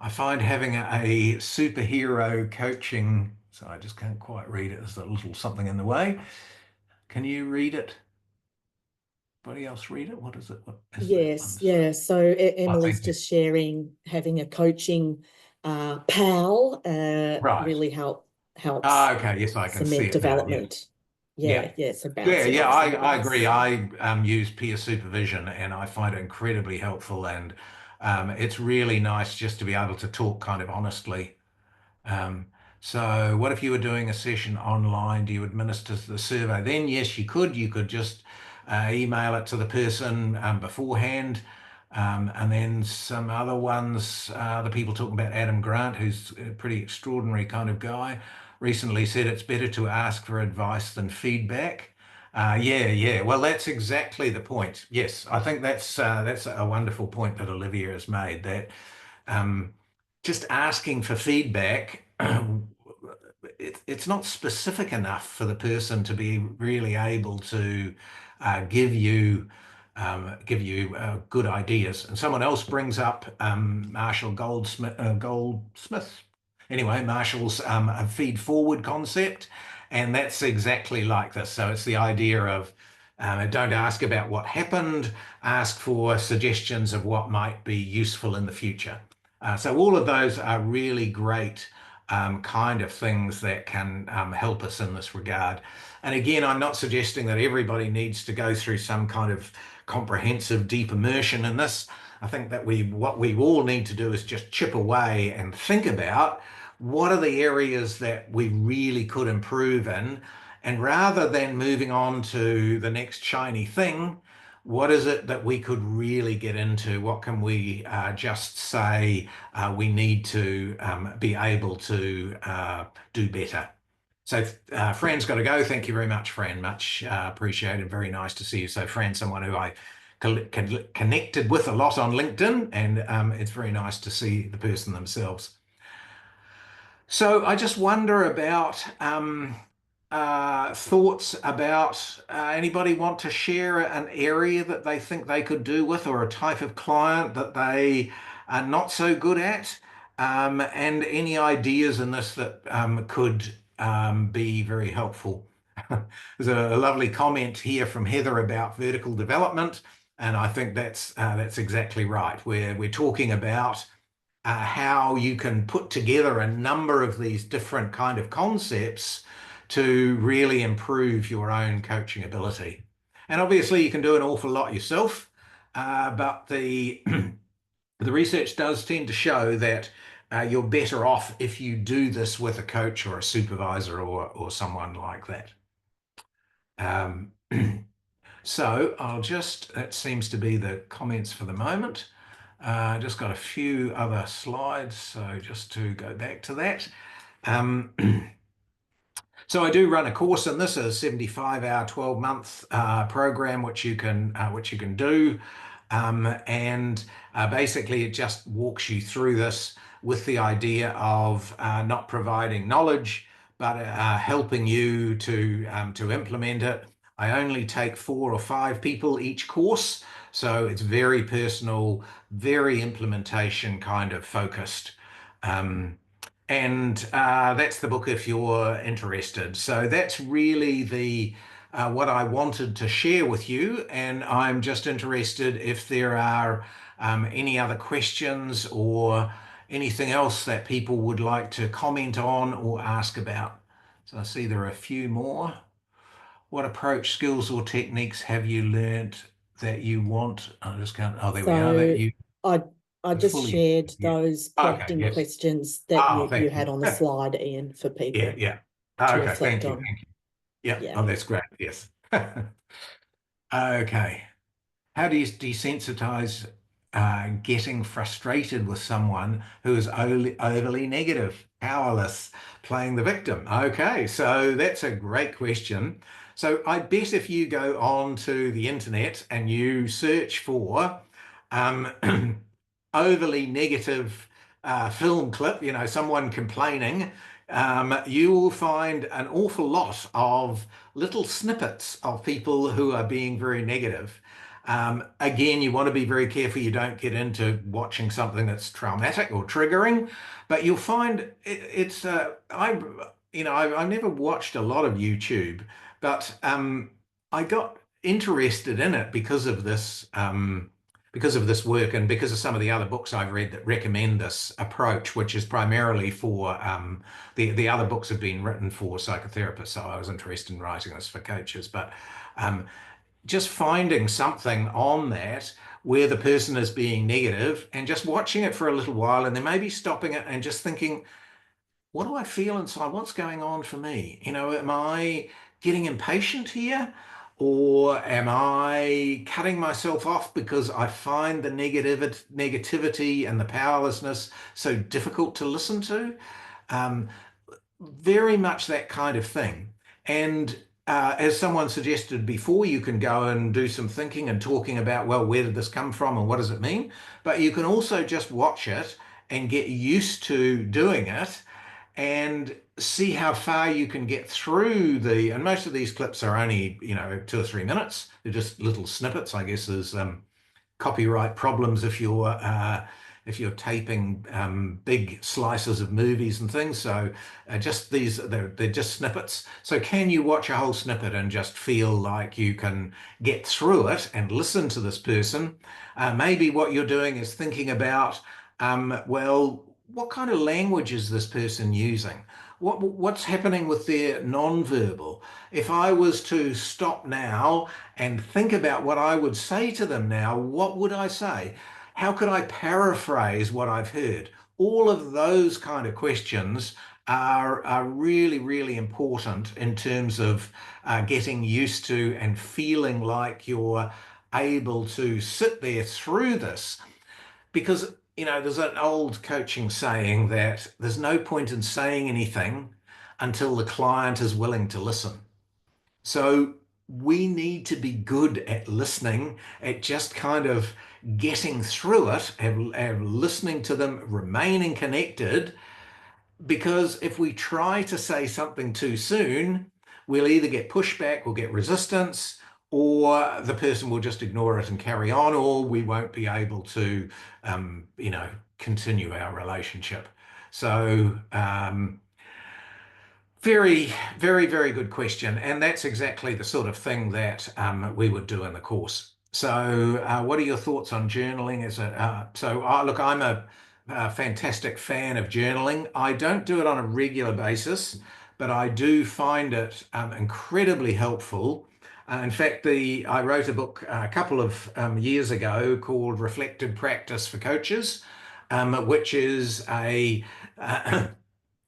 I find having a superhero coaching, so I just can't quite read it. There's a little something in the way. Can you read it? Anybody else read it? What is it? What is that one? Yes, yeah. So Oh, Emily's thank you. just sharing having a coaching pal Right. really helps Ah, okay. Yes, I can see cement it now. Yes. development. Yeah. Yeah, so Yeah, bounce it yeah, off I somebody agree. else. I use peer supervision and I find it incredibly helpful. And it's really nice just to be able to talk kind of honestly. Um, so what if you were doing a session online? Do you administer the survey? Then yes, you could. You could just email it to the person beforehand. And then some other ones, the people talking about Adam Grant, who's a pretty extraordinary kind of guy, recently said it's better to ask for advice than feedback. Yeah, yeah. Well, that's exactly the point. Yes, I think that's a wonderful point that Olivia has made. That um, just asking for feedback, it's not specific enough for the person to be really able to give you good ideas. And someone else brings up Marshall Goldsmith. Anyway, Marshall's a feed forward concept, and that's exactly like this. So it's the idea of don't ask about what happened, ask for suggestions of what might be useful in the future. So all of those are really great kind of things that can help us in this regard. And again, I'm not suggesting that everybody needs to go through some kind of comprehensive deep immersion in this. I think that what we all need to do is just chip away and think about what are the areas that we really could improve in. And rather than moving on to the next shiny thing, what is it that we could really get into? What can we just say we need to be able to do better? So Fran's got to go. Thank you very much, Fran. Much appreciated. Very nice to see you. So Fran's someone who I connected with a lot on LinkedIn, and it's very nice to see the person themselves. So I just wonder about thoughts about anybody want to share an area that they think they could do with, or a type of client that they are not so good at, and any ideas in this that could be very helpful. There's a lovely comment here from Heather about vertical development, and I think that's exactly right. We're talking about how you can put together a number of these different kind of concepts to really improve your own coaching ability. And obviously you can do an awful lot yourself, but the the research does tend to show that you're better off if you do this with a coach or a supervisor or someone like that. Um, so that seems to be the comments for the moment. Just got a few other slides, so just to go back to that. Um, so I do run a course, and this is a 75-hour, 12-month program, which you can do, and basically it just walks you through this with the idea of not providing knowledge, but helping you to implement it. I only take 4 or 5 people each course. So it's very personal, very implementation kind of focused. Um, and that's the book if you're interested. So that's really the what I wanted to share with you. And I'm just interested if there are any other questions or anything else that people would like to comment on or ask about. So I see there are a few more. What approach, skills, or techniques have you learned that you want? I just can't. Oh, there we are. That So you I I just fully. shared Yeah. those Okay. prompting Yes. questions that Oh, you thank had you. on the slide, Ian, for Yeah. people Yeah. to Okay. reflect Thank you. on. Thank you. Yeah. Yeah. Oh, that's great. Yes. Okay. How do you desensitize getting frustrated with someone who is overly negative, powerless, playing the victim? Okay, so that's a great question. So I bet if you go on to the internet and you search for um, overly negative film clip, someone complaining, you will find an awful lot of little snippets of people who are being very negative. Again, you want to be very careful you don't get into watching something that's traumatic or triggering, but you'll find I've never watched a lot of YouTube, but I got interested in it because of this work and because of some of the other books I've read that recommend this approach, which is primarily for the other books have been written for psychotherapists. So I was interested in writing this for coaches, but um, just finding something on that where the person is being negative and just watching it for a little while and then maybe stopping it and just thinking, what do I feel inside? What's going on for me? Am I getting impatient here? Or am I cutting myself off because I find the negativity and the powerlessness so difficult to listen to? Um, Very much that kind of thing. And as someone suggested before, you can go and do some thinking and talking about, well, where did this come from and what does it mean? But you can also just watch it and get used to doing it and see how far you can get through and most of these clips are only, 2 or 3 minutes. They're just little snippets, I guess, there's copyright problems if you're taping big slices of movies and things. So just they're just snippets. So can you watch a whole snippet and just feel like you can get through it and listen to this person? Maybe what you're doing is thinking about, well, what kind of language is this person using? What's happening with their nonverbal? If I was to stop now and think about what I would say to them now, what would I say? How could I paraphrase what I've heard? All of those kind of questions are really, really important in terms of getting used to and feeling like you're able to sit there through this. Because, there's an old coaching saying that there's no point in saying anything until the client is willing to listen. So we need to be good at listening, at just kind of getting through it, and listening to them, remaining connected. Because if we try to say something too soon, we'll either get pushback or get resistance, or the person will just ignore it and carry on, or we won't be able to, continue our relationship. So, very, very, very good question. And that's exactly the sort of thing that we would do in the course. So what are your thoughts on journaling? Look, I'm a fantastic fan of journaling. I don't do it on a regular basis, but I do find it incredibly helpful. In fact, I wrote a book a couple of years ago called Reflected Practice for Coaches, which is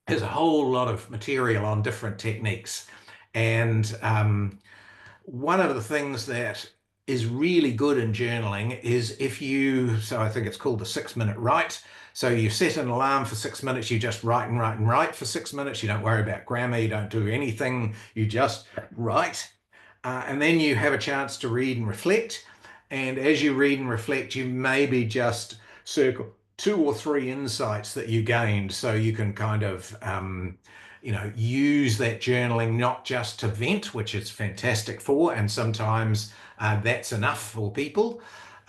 there's a whole lot of material on different techniques. And one of the things that is really good in journaling is so I think it's called the 6 minute write. So you set an alarm for 6 minutes, you just write and write and write for 6 minutes. You don't worry about grammar, you don't do anything, you just write. And then you have a chance to read and reflect. And as you read and reflect, you maybe just circle 2 or 3 insights that you gained so you can kind of use that journaling not just to vent, which it's fantastic for, and sometimes that's enough for people,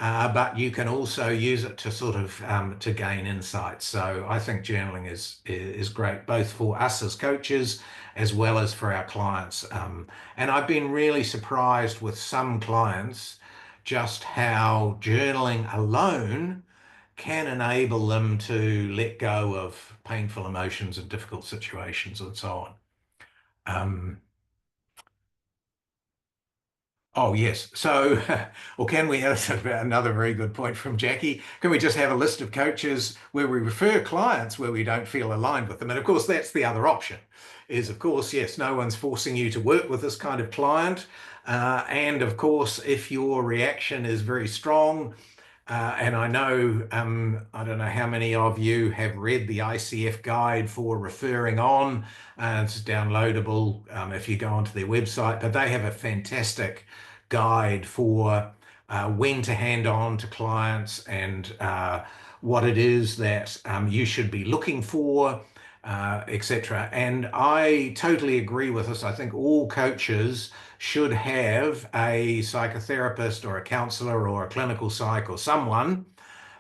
but you can also use it to sort of to gain insights. So I think journaling is great, both for us as coaches as well as for our clients. And I've been really surprised with some clients just how journaling alone can enable them to let go of painful emotions and difficult situations and so on. Um, Oh, yes. So, or can we have another very good point from Jackie? Can we just have a list of coaches where we refer clients where we don't feel aligned with them? And of course, that's the other option is, of course, yes, no one's forcing you to work with this kind of client. And of course, if your reaction is very strong, and I know, I don't know how many of you have read the ICF guide for referring on. It's downloadable if you go onto their website, but they have a fantastic guide for when to hand on to clients and what it is that you should be looking for, etc. And I totally agree with this. I think all coaches should have a psychotherapist or a counselor or a clinical psych or someone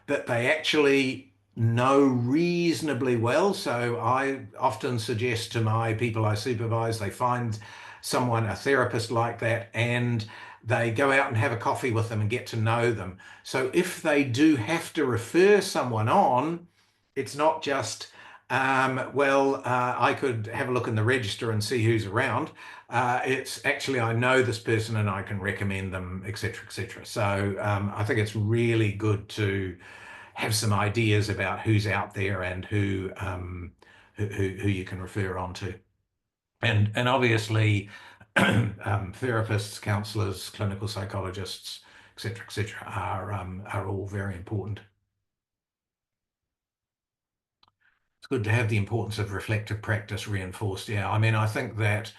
that they actually know reasonably well. So I often suggest to my people I supervise, they find someone, a therapist like that, and they go out and have a coffee with them and get to know them. So if they do have to refer someone on, it's not just, I could have a look in the register and see who's around. It's actually, I know this person and I can recommend them, et cetera, et cetera. So I think it's really good to have some ideas about who's out there and who you can refer on to. And obviously, therapists, counselors, clinical psychologists, et cetera, are all very important. It's good to have the importance of reflective practice reinforced. Yeah, I mean, I think that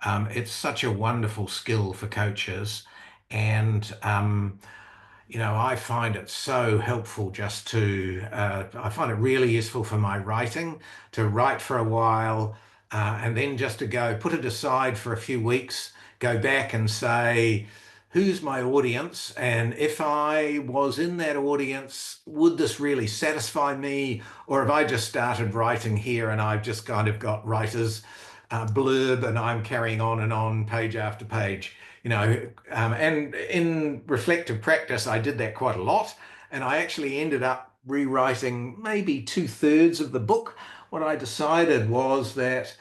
it's such a wonderful skill for coaches, and I find it so helpful just to, I find it really useful for my writing to write for a while and then just to go put it aside for a few weeks, go back and say, who's my audience? And if I was in that audience, would this really satisfy me? Or have I just started writing here and I've just kind of got writer's blurb and I'm carrying on and on page after page? And in reflective practice, I did that quite a lot. And I actually ended up rewriting maybe 2/3 of the book. What I decided was that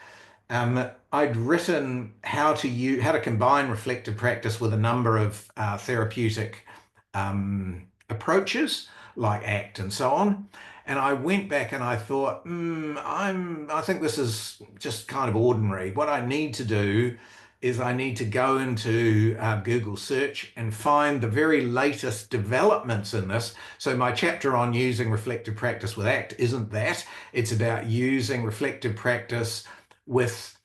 I'd written how to combine reflective practice with a number of therapeutic approaches like ACT and so on. And I went back and I thought, I think this is just kind of ordinary. What I need to do is I need to go into Google search and find the very latest developments in this. So my chapter on using reflective practice with ACT isn't that. It's about using reflective practice with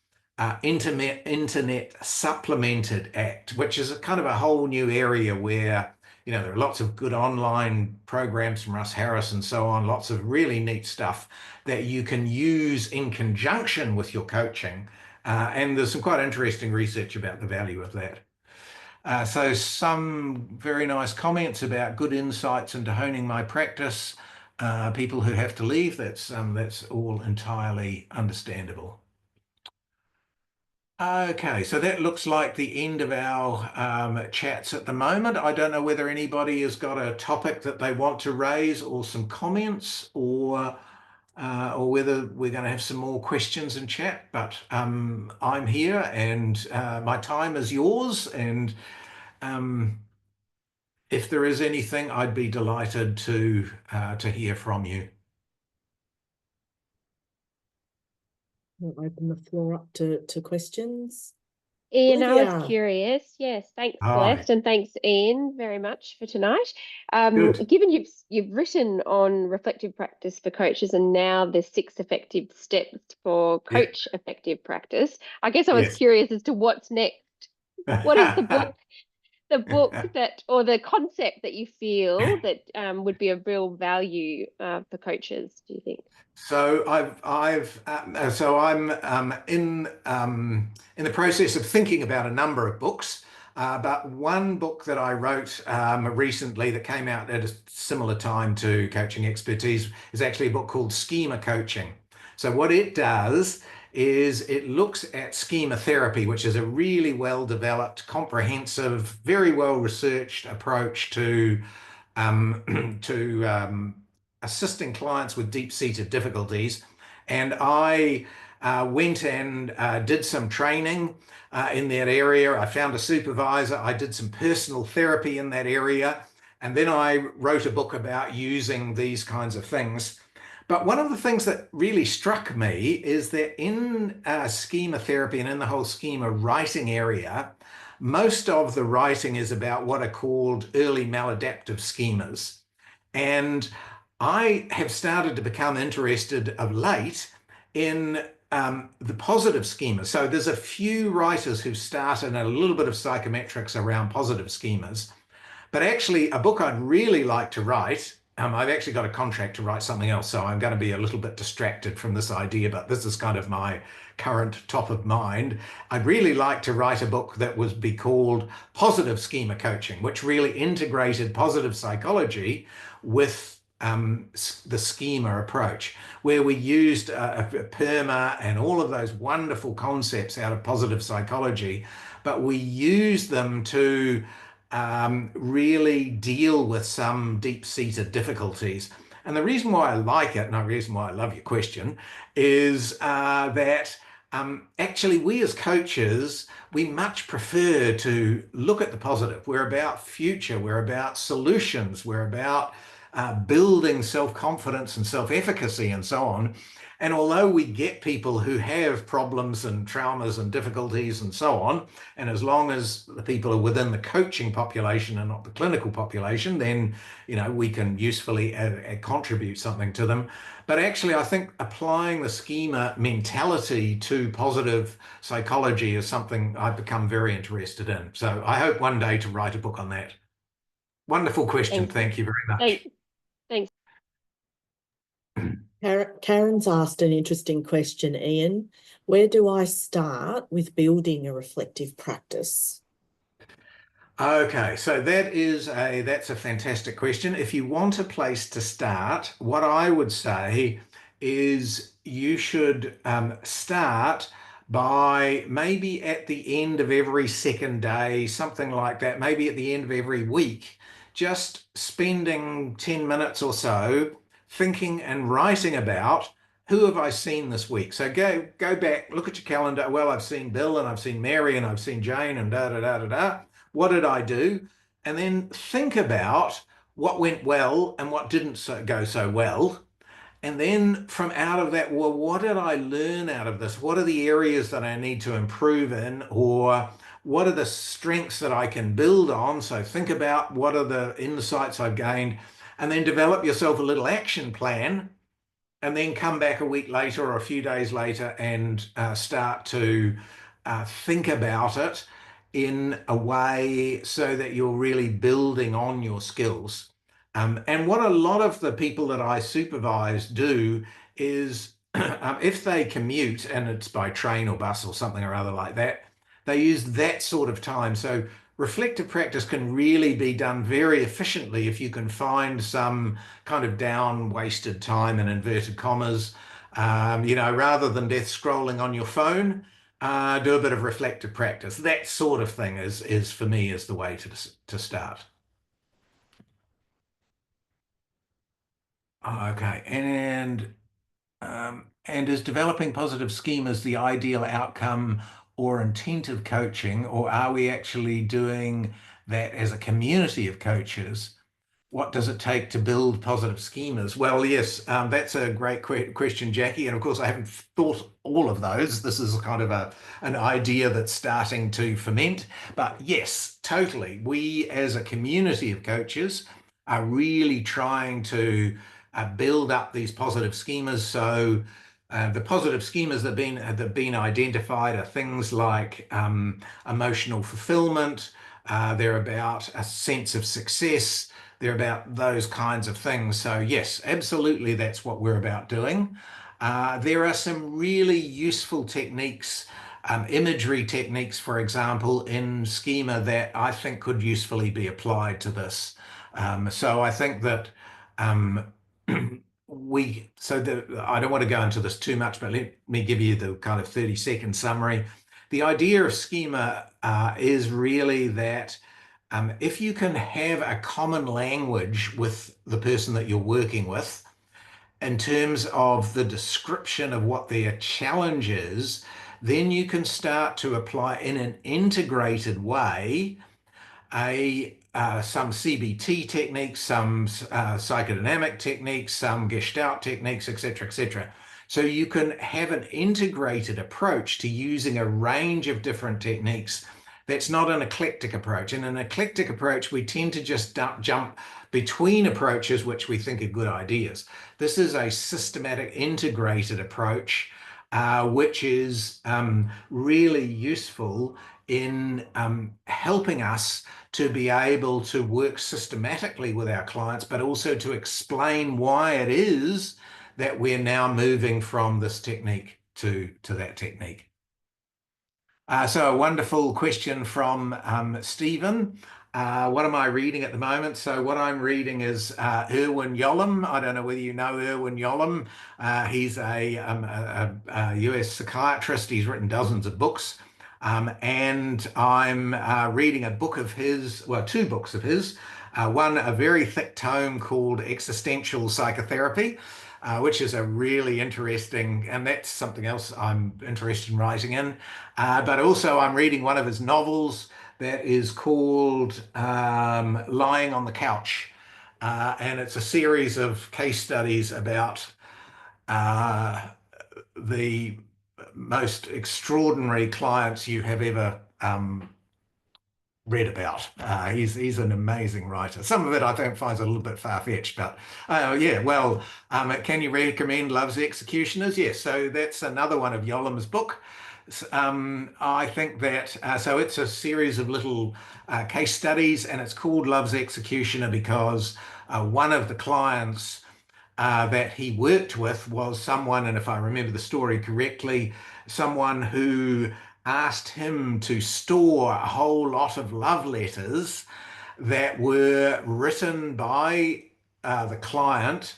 internet supplemented ACT, which is a kind of a whole new area where there are lots of good online programs from Russ Harris and so on, lots of really neat stuff that you can use in conjunction with your coaching. And there's some quite interesting research about the value of that. So some very nice comments about good insights into honing my practice. People who have to leave, that's all entirely understandable. Okay, so that looks like the end of our chats at the moment. I don't know whether anybody has got a topic that they want to raise or some comments or whether we're going to have some more questions in chat, but I'm here and my time is yours. And if there is anything, I'd be delighted to hear from you. We'll open the floor up to questions. Ian, I Lydia. was curious. Yes, thanks, Hi. Celeste, and thanks, Ian, very much for tonight. Good. Given you've written on reflective practice for coaches and now the 6 effective steps for Yeah. coach effective practice, I guess I was Yes. curious as to what's next. What is the book that, or the concept that you feel that would be of real value for coaches, do you think? So I'm in the process of thinking about a number of books. But one book that I wrote recently that came out at a similar time to Coaching Expertise is actually a book called Schema Coaching. So what it does is it looks at schema therapy, which is a really well-developed, comprehensive, very well-researched approach to assisting clients with deep-seated difficulties. And I went and did some training in that area. I found a supervisor. I did some personal therapy in that area. And then I wrote a book about using these kinds of things. But one of the things that really struck me is that in schema therapy and in the whole schema writing area, most of the writing is about what are called early maladaptive schemas. And I have started to become interested of late in the positive schemas. So there's a few writers who've started a little bit of psychometrics around positive schemas. But actually, a book I'd really like to write, I've actually got a contract to write something else, so I'm going to be a little bit distracted from this idea, but this is kind of my current top of mind. I'd really like to write a book that would be called Positive Schema Coaching, which really integrated positive psychology with the schema approach, where we used PERMA and all of those wonderful concepts out of positive psychology, but we used them to really deal with some deep-seated difficulties. And the reason why I like it, and the reason why I love your question, is that actually we as coaches, we much prefer to look at the positive. We're about future, we're about solutions, we're about building self-confidence and self-efficacy and so on. And although we get people who have problems and traumas and difficulties and so on, and as long as the people are within the coaching population and not the clinical population, then, you know, we can usefully contribute something to them. But actually, I think applying the schema mentality to positive psychology is something I've become very interested in. So I hope one day to write a book on that. Wonderful question. Thank you very much. Thanks. Karen's asked an interesting question, Ian. Where do I start with building a reflective practice? Okay, so that's a fantastic question. If you want a place to start, what I would say is you should start by maybe at the end of every second day, something like that, maybe at the end of every week, just spending 10 minutes or so thinking and writing about who have I seen this week. So go back, look at your calendar. Well, I've seen Bill and I've seen Mary and I've seen Jane and da da da da da. What did I do? And then think about what went well and what didn't go so well. And then from out of that, well, what did I learn out of this? What are the areas that I need to improve in, or what are the strengths that I can build on? So think about what are the insights I've gained, and then develop yourself a little action plan, and then come back a week later or a few days later and start to think about it in a way so that you're really building on your skills. And what a lot of the people that I supervise do is if they commute, and it's by train or bus or something or other like that, they use that sort of time. So reflective practice can really be done very efficiently if you can find some kind of down-wasted time in inverted commas, you know, rather than death scrolling on your phone. Do a bit of reflective practice. That sort of thing is for me is the way to start. Okay, and is developing positive schemas the ideal outcome or intent of coaching, or are we actually doing that as a community of coaches? What does it take to build positive schemas? Well, yes, that's a great question, Jackie. And of course, I haven't thought all of those. This is kind of an idea that's starting to ferment. But yes, totally. We as a community of coaches are really trying to build up these positive schemas. So the positive schemas that have been identified are things like emotional fulfillment. They're about a sense of success. They're about those kinds of things. So yes, absolutely, that's what we're about doing. There are some really useful techniques imagery techniques, for example, in schema that I think could usefully be applied to this. So I think that um, I don't want to go into this too much, but let me give you the kind of 30-second summary. The idea of schema is really that if you can have a common language with the person that you're working with, in terms of the description of what their challenge is, then you can start to apply in an integrated way some CBT techniques, some psychodynamic techniques, some Gestalt techniques, etc., etc. So you can have an integrated approach to using a range of different techniques. That's not an eclectic approach. In an eclectic approach, we tend to just jump between approaches which we think are good ideas. This is a systematic, integrated approach, which is really useful in helping us to be able to work systematically with our clients, but also to explain why it is that we're now moving from this technique to that technique. So a wonderful question from Stephen. What am I reading at the moment? So what I'm reading is Irwin Yalom. I don't know whether you know Irwin Yalom. He's a US psychiatrist. He's written dozens of books. And I'm reading a book of his, well, two books of his. One, a very thick tome called Existential Psychotherapy, which is a really interesting, and that's something else I'm interested in writing in. But also I'm reading one of his novels that is called Lying on the Couch. And it's a series of case studies about the most extraordinary clients you have ever read about. He's an amazing writer. Some of it I think finds a little bit far-fetched, but yeah, well, can you recommend Love's Executioners? Yes, so that's another one of Yolom's book. I think that, so it's a series of little case studies, and it's called Love's Executioner because one of the clients that he worked with was someone, and if I remember the story correctly, someone who asked him to store a whole lot of love letters that were written by the client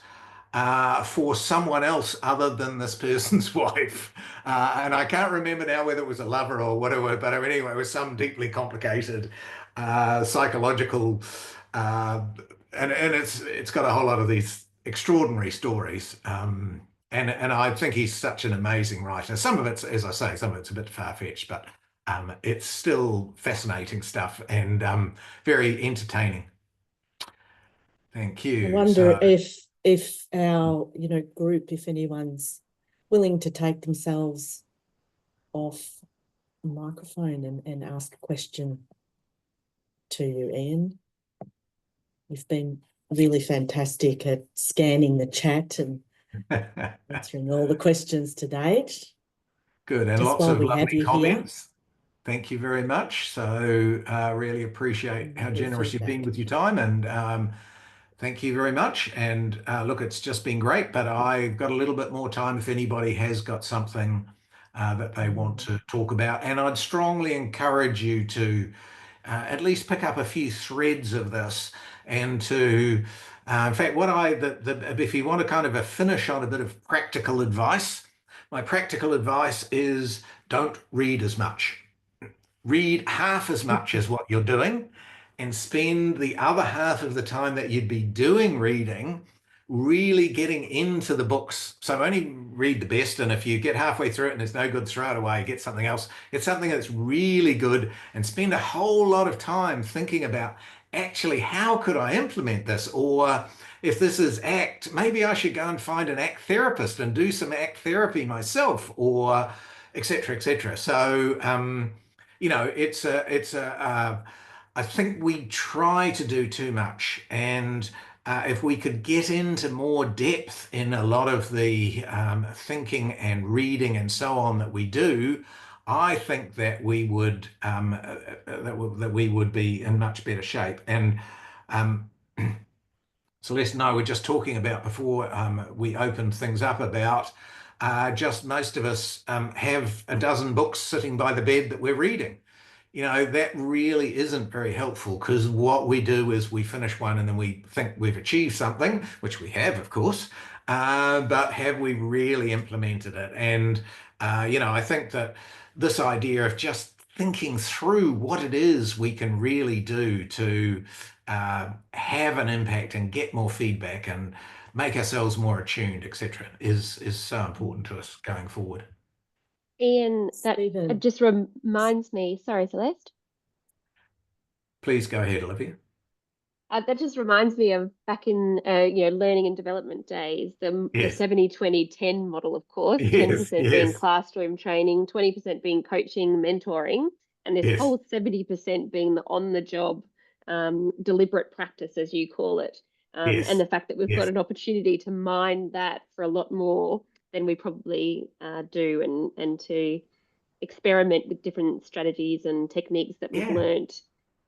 for someone else other than this person's wife. And I can't remember now whether it was a lover or whatever, but anyway, it was some deeply complicated psychological, and it's got a whole lot of these extraordinary stories. And I think he's such an amazing writer. Some of it's, as I say, some of it's a bit far-fetched, but it's still fascinating stuff and very entertaining. Thank you. I wonder if our group, if anyone's willing to take themselves off a microphone and ask a question to you, Ian. You've been really fantastic at scanning the chat and answering all the questions to date. Good, and Just lots while of we have lovely you comments. Thank you very much. So really appreciate how generous you've been with your time, and thank you very much. And look, it's just been great, but I've got a little bit more time if anybody has got something that they want to talk about. And I'd strongly encourage you to at least pick up a few threads of this and to, in fact, if you want to kind of a finish on a bit of practical advice, my practical advice is don't read as much. Read half as much as what you're doing and spend the other half of the time that you'd be doing reading really getting into the books. So only read the best, and if you get halfway through it and it's no good, throw it away, get something else. Get something that's really good and spend a whole lot of time thinking about actually how could I implement this, or if this is ACT, maybe I should go and find an ACT therapist and do some ACT therapy myself, or etc., etc. So I think we try to do too much, and if we could get into more depth in a lot of the thinking and reading and so on that we do, I think that we would that we would be in much better shape. And Celeste and I were just talking about before we opened things up about just most of us have a dozen books sitting by the bed that we're reading. That really isn't very helpful, because what we do is we finish one and then we think we've achieved something, which we have, of course, but have we really implemented it? And, I think that this idea of just thinking through what it is we can really do to have an impact and get more feedback and make ourselves more attuned, etc., is so important to us going forward. Ian, that Stephen, just reminds me, sorry, Celeste. Please go ahead, Olivia. That just reminds me of back in learning and development days, the Yes, 70-20-10 model, of course, yes, 10% being yes, classroom training, 20% being coaching, mentoring, and this yes, whole 70% being the on-the-job deliberate practice, as you call it. And yes, the fact that we've got yes, an opportunity to mine that for a lot more than we probably do, and to experiment with different strategies and techniques that we've yeah, learned,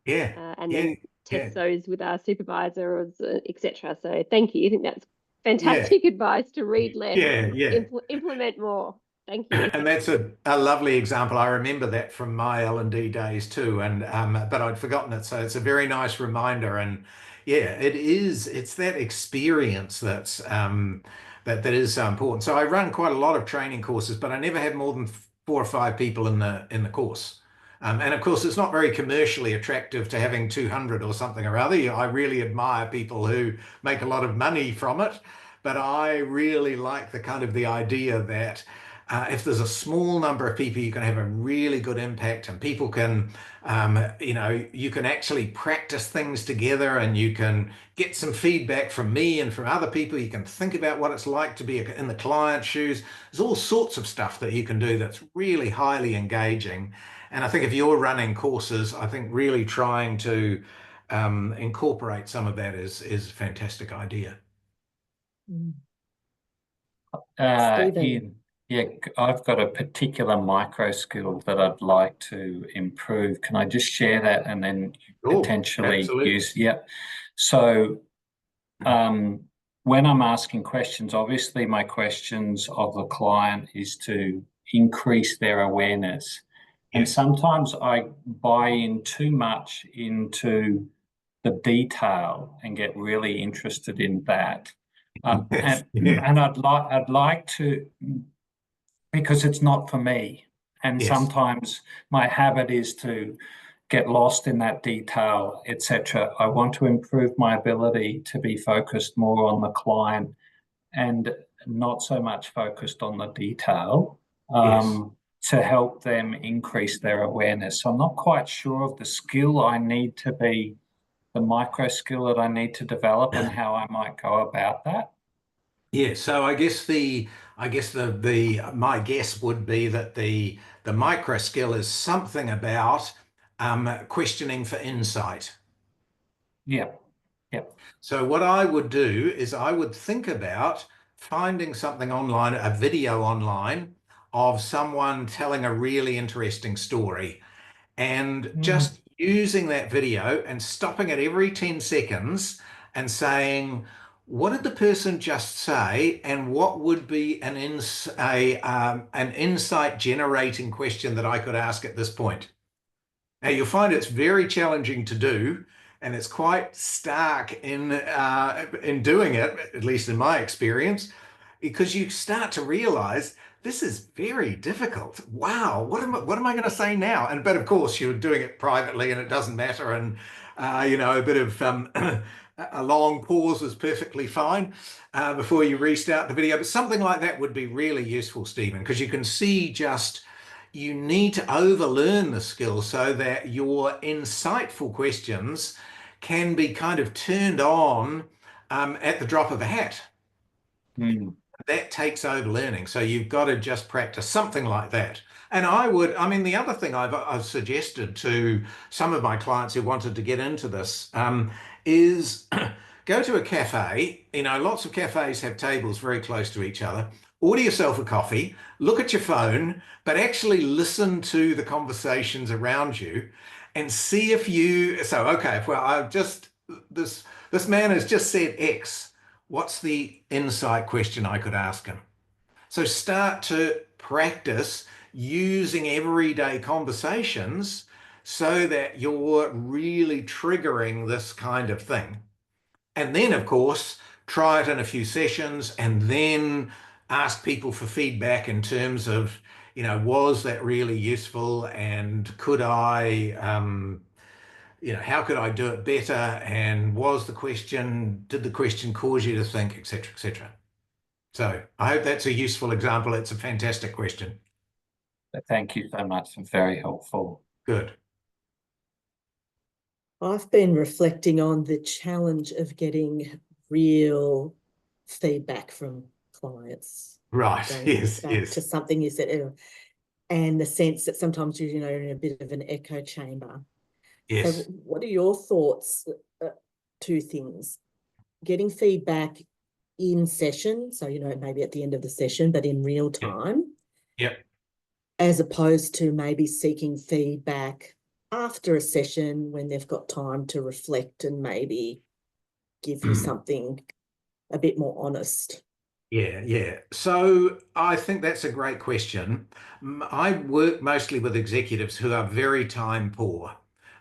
yeah, and yeah, then yeah, test those with our supervisors, etc. So thank you. I think that's yeah, fantastic advice: to read less, yeah, yeah. implement more. Thank you. And that's a lovely example. I remember that from my L&D days too, and but I'd forgotten it. So it's a very nice reminder. And yeah, it's that experience that is so important. So I run quite a lot of training courses, but I never have more than 4 or 5 people in the course. And of course, it's not very commercially attractive to having 200 or something or other. I really admire people who make a lot of money from it, but I really like the idea that if there's a small number of people, you can have a really good impact, and people can, you can actually practice things together, and you can get some feedback from me and from other people. You can think about what it's like to be in the client's shoes. There's all sorts of stuff that you can do that's really highly engaging. And I think if you're running courses, I think really trying to incorporate some of that is a fantastic idea. mm, Stephen, Ian, yeah, I've got a particular micro skill that I'd like to improve. Can I just share that and then Oh, potentially absolutely. use? Yeah. So, when I'm asking questions, obviously my questions of the client is to increase their awareness. And Yes. sometimes I buy in too much into the detail and get really interested in that. Yes. And Yeah. and I'd like to, because it's not for me. And Yes. sometimes my habit is to get lost in that detail, etc. I want to improve my ability to be focused more on the client and not so much focused on the detail, Yes. to help them increase their awareness. So I'm not quite sure of the skill I need to be, the micro skill that I need to develop, and how I might go about that. Yeah, so I guess the my guess would be that the micro skill is something about questioning for insight. Yeah, yeah. So what I would do is I would think about finding something online, a video online of someone telling a really interesting story, and Mm, just using that video and stopping it every 10 seconds and saying, what did the person just say? And what would be an insight generating question that I could ask at this point? Now, you'll find it's very challenging to do, and it's quite stark in doing it, at least in my experience, because you start to realize this is very difficult. Wow, what am I going to say now? And but of course, you're doing it privately, and it doesn't matter. And a bit of a long pause is perfectly fine before you restart the video. But something like that would be really useful, Stephen, because you can see just you need to overlearn the skill so that your insightful questions can be kind of turned on at the drop of a hat. mm, That takes overlearning. So you've got to just practice something like that. And I mean, the other thing I've suggested to some of my clients who wanted to get into this is go to a cafe. Lots of cafes have tables very close to each other. Order yourself a coffee, look at your phone, but actually listen to the conversations around you and see if you, so, okay, well, this man has just said X. What's the insight question I could ask him? So start to practice using everyday conversations so that you're really triggering this kind of thing. And then, of course, try it in a few sessions and then ask people for feedback in terms of, was that really useful, and could I, how could I do it better? And did the question cause you to think, et cetera, et cetera. So I hope that's a useful example. It's a fantastic question. Thank you so much. Very helpful. Good. I've been reflecting on the challenge of getting real feedback from clients. Right. Going Yes, back yes. to something you said earlier, and the sense that sometimes you're in a bit of an echo chamber. Yes. So what are your thoughts? Two things: getting feedback in session, so maybe at the end of the session, but in real time. Yep. As opposed to maybe seeking feedback after a session when they've got time to reflect and maybe give you something a bit more honest. Yeah. So I think that's a great question. I work mostly with executives who are very time poor.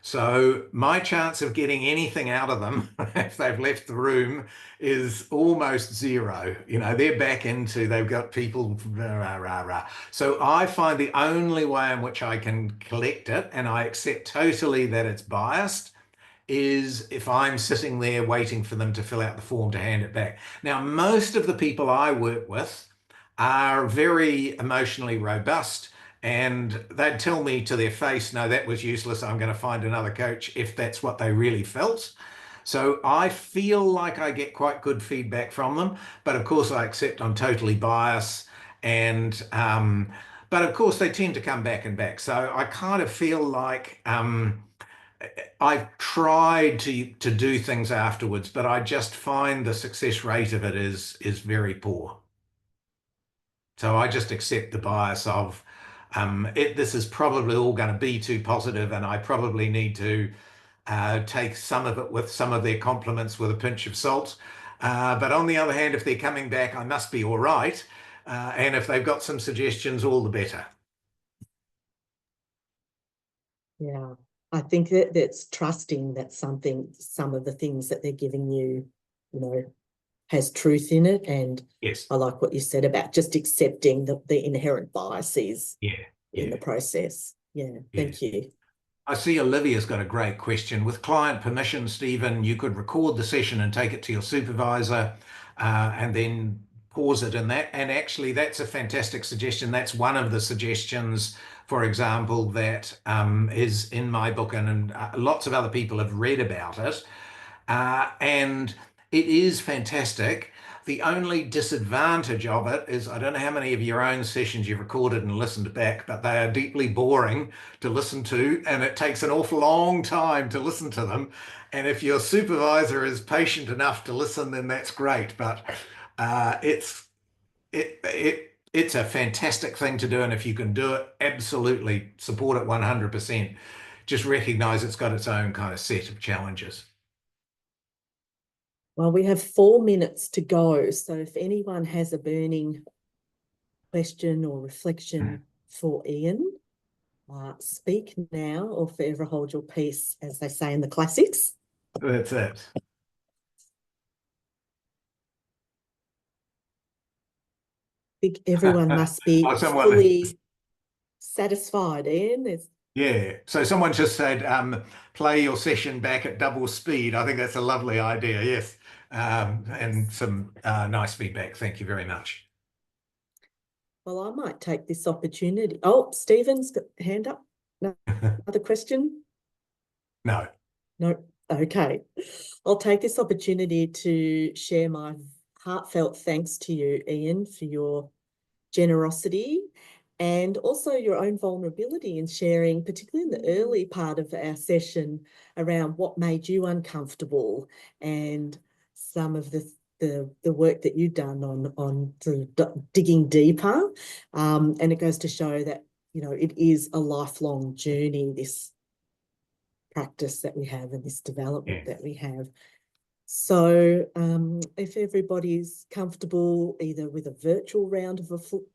So my chance of getting anything out of them if they've left the room is almost zero. They've got people, rah, rah, rah. So I find the only way in which I can collect it, and I accept totally that it's biased, is if I'm sitting there waiting for them to fill out the form to hand it back. Now, most of the people I work with are very emotionally robust, and they'd tell me to their face, no, that was useless. I'm going to find another coach, if that's what they really felt. So I feel like I get quite good feedback from them, but of course I accept I'm totally biased, and but of course they tend to come back and back. So I kind of feel like I've tried to do things afterwards, but I just find the success rate of it is very poor. So I just accept the bias of this is probably all going to be too positive, and I probably need to take some of it with some of their compliments with a pinch of salt. But on the other hand, if they're coming back, I must be all right. And if they've got some suggestions, all the better. Yeah, I think that's trusting that some of the things that they're giving you, has truth in it. And Yes. I like what you said about just accepting the inherent biases in the process. Yeah, thank you. I see Olivia's got a great question. With client permission, Stephen, you could record the session and take it to your supervisor and then pause it in that. And actually, that's a fantastic suggestion. That's one of the suggestions, for example, that is in my book, and lots of other people have read about it. And it is fantastic. The only disadvantage of it is, I don't know how many of your own sessions you've recorded and listened back, but they are deeply boring to listen to, and it takes an awful long time to listen to them. And if your supervisor is patient enough to listen, then that's great. But it's a fantastic thing to do, and if you can do it, absolutely support it 100%. Just recognize it's got its own kind of set of challenges. Well, we have 4 minutes to go. So if anyone has a burning question or reflection for Ian, speak now or forever hold your peace, as they say in the classics. That's it. I think everyone must be fully satisfied, Ian. Yeah. So someone just said, play your session back at double speed. I think that's a lovely idea. Yes. And some nice feedback. Thank you very much. Well, I might take this opportunity. Oh, Stephen's got a hand up. No, another question? No. No. Okay. I'll take this opportunity to share my heartfelt thanks to you, Ian, for your generosity and also your own vulnerability in sharing, particularly in the early part of our session, around what made you uncomfortable and some of the work that you've done on digging deeper. And it goes to show that, it is a lifelong journey, this practice that we have and this development that we have. So if everybody's comfortable either with a virtual round of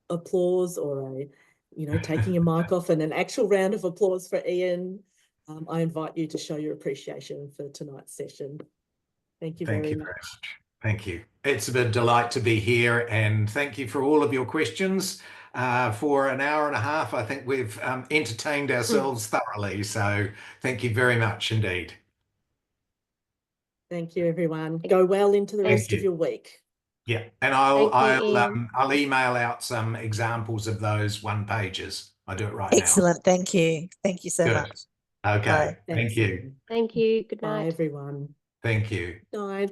applause or taking your mic off and an actual round of applause for Ian, I invite you to show your appreciation for tonight's session. Thank you very much. Thank you. It's a delight to be here, and thank you for all of your questions. For an hour and a half, I think we've entertained ourselves thoroughly. So thank you very much indeed. Thank you, everyone. Go well into the rest of your week. Yeah, and I'll email out some examples of those one pages. I do it right now. Excellent. Thank you. Thank you so much. Okay. Bye. Thank you. Thank you. Good night. Bye, everyone. Thank you. Bye.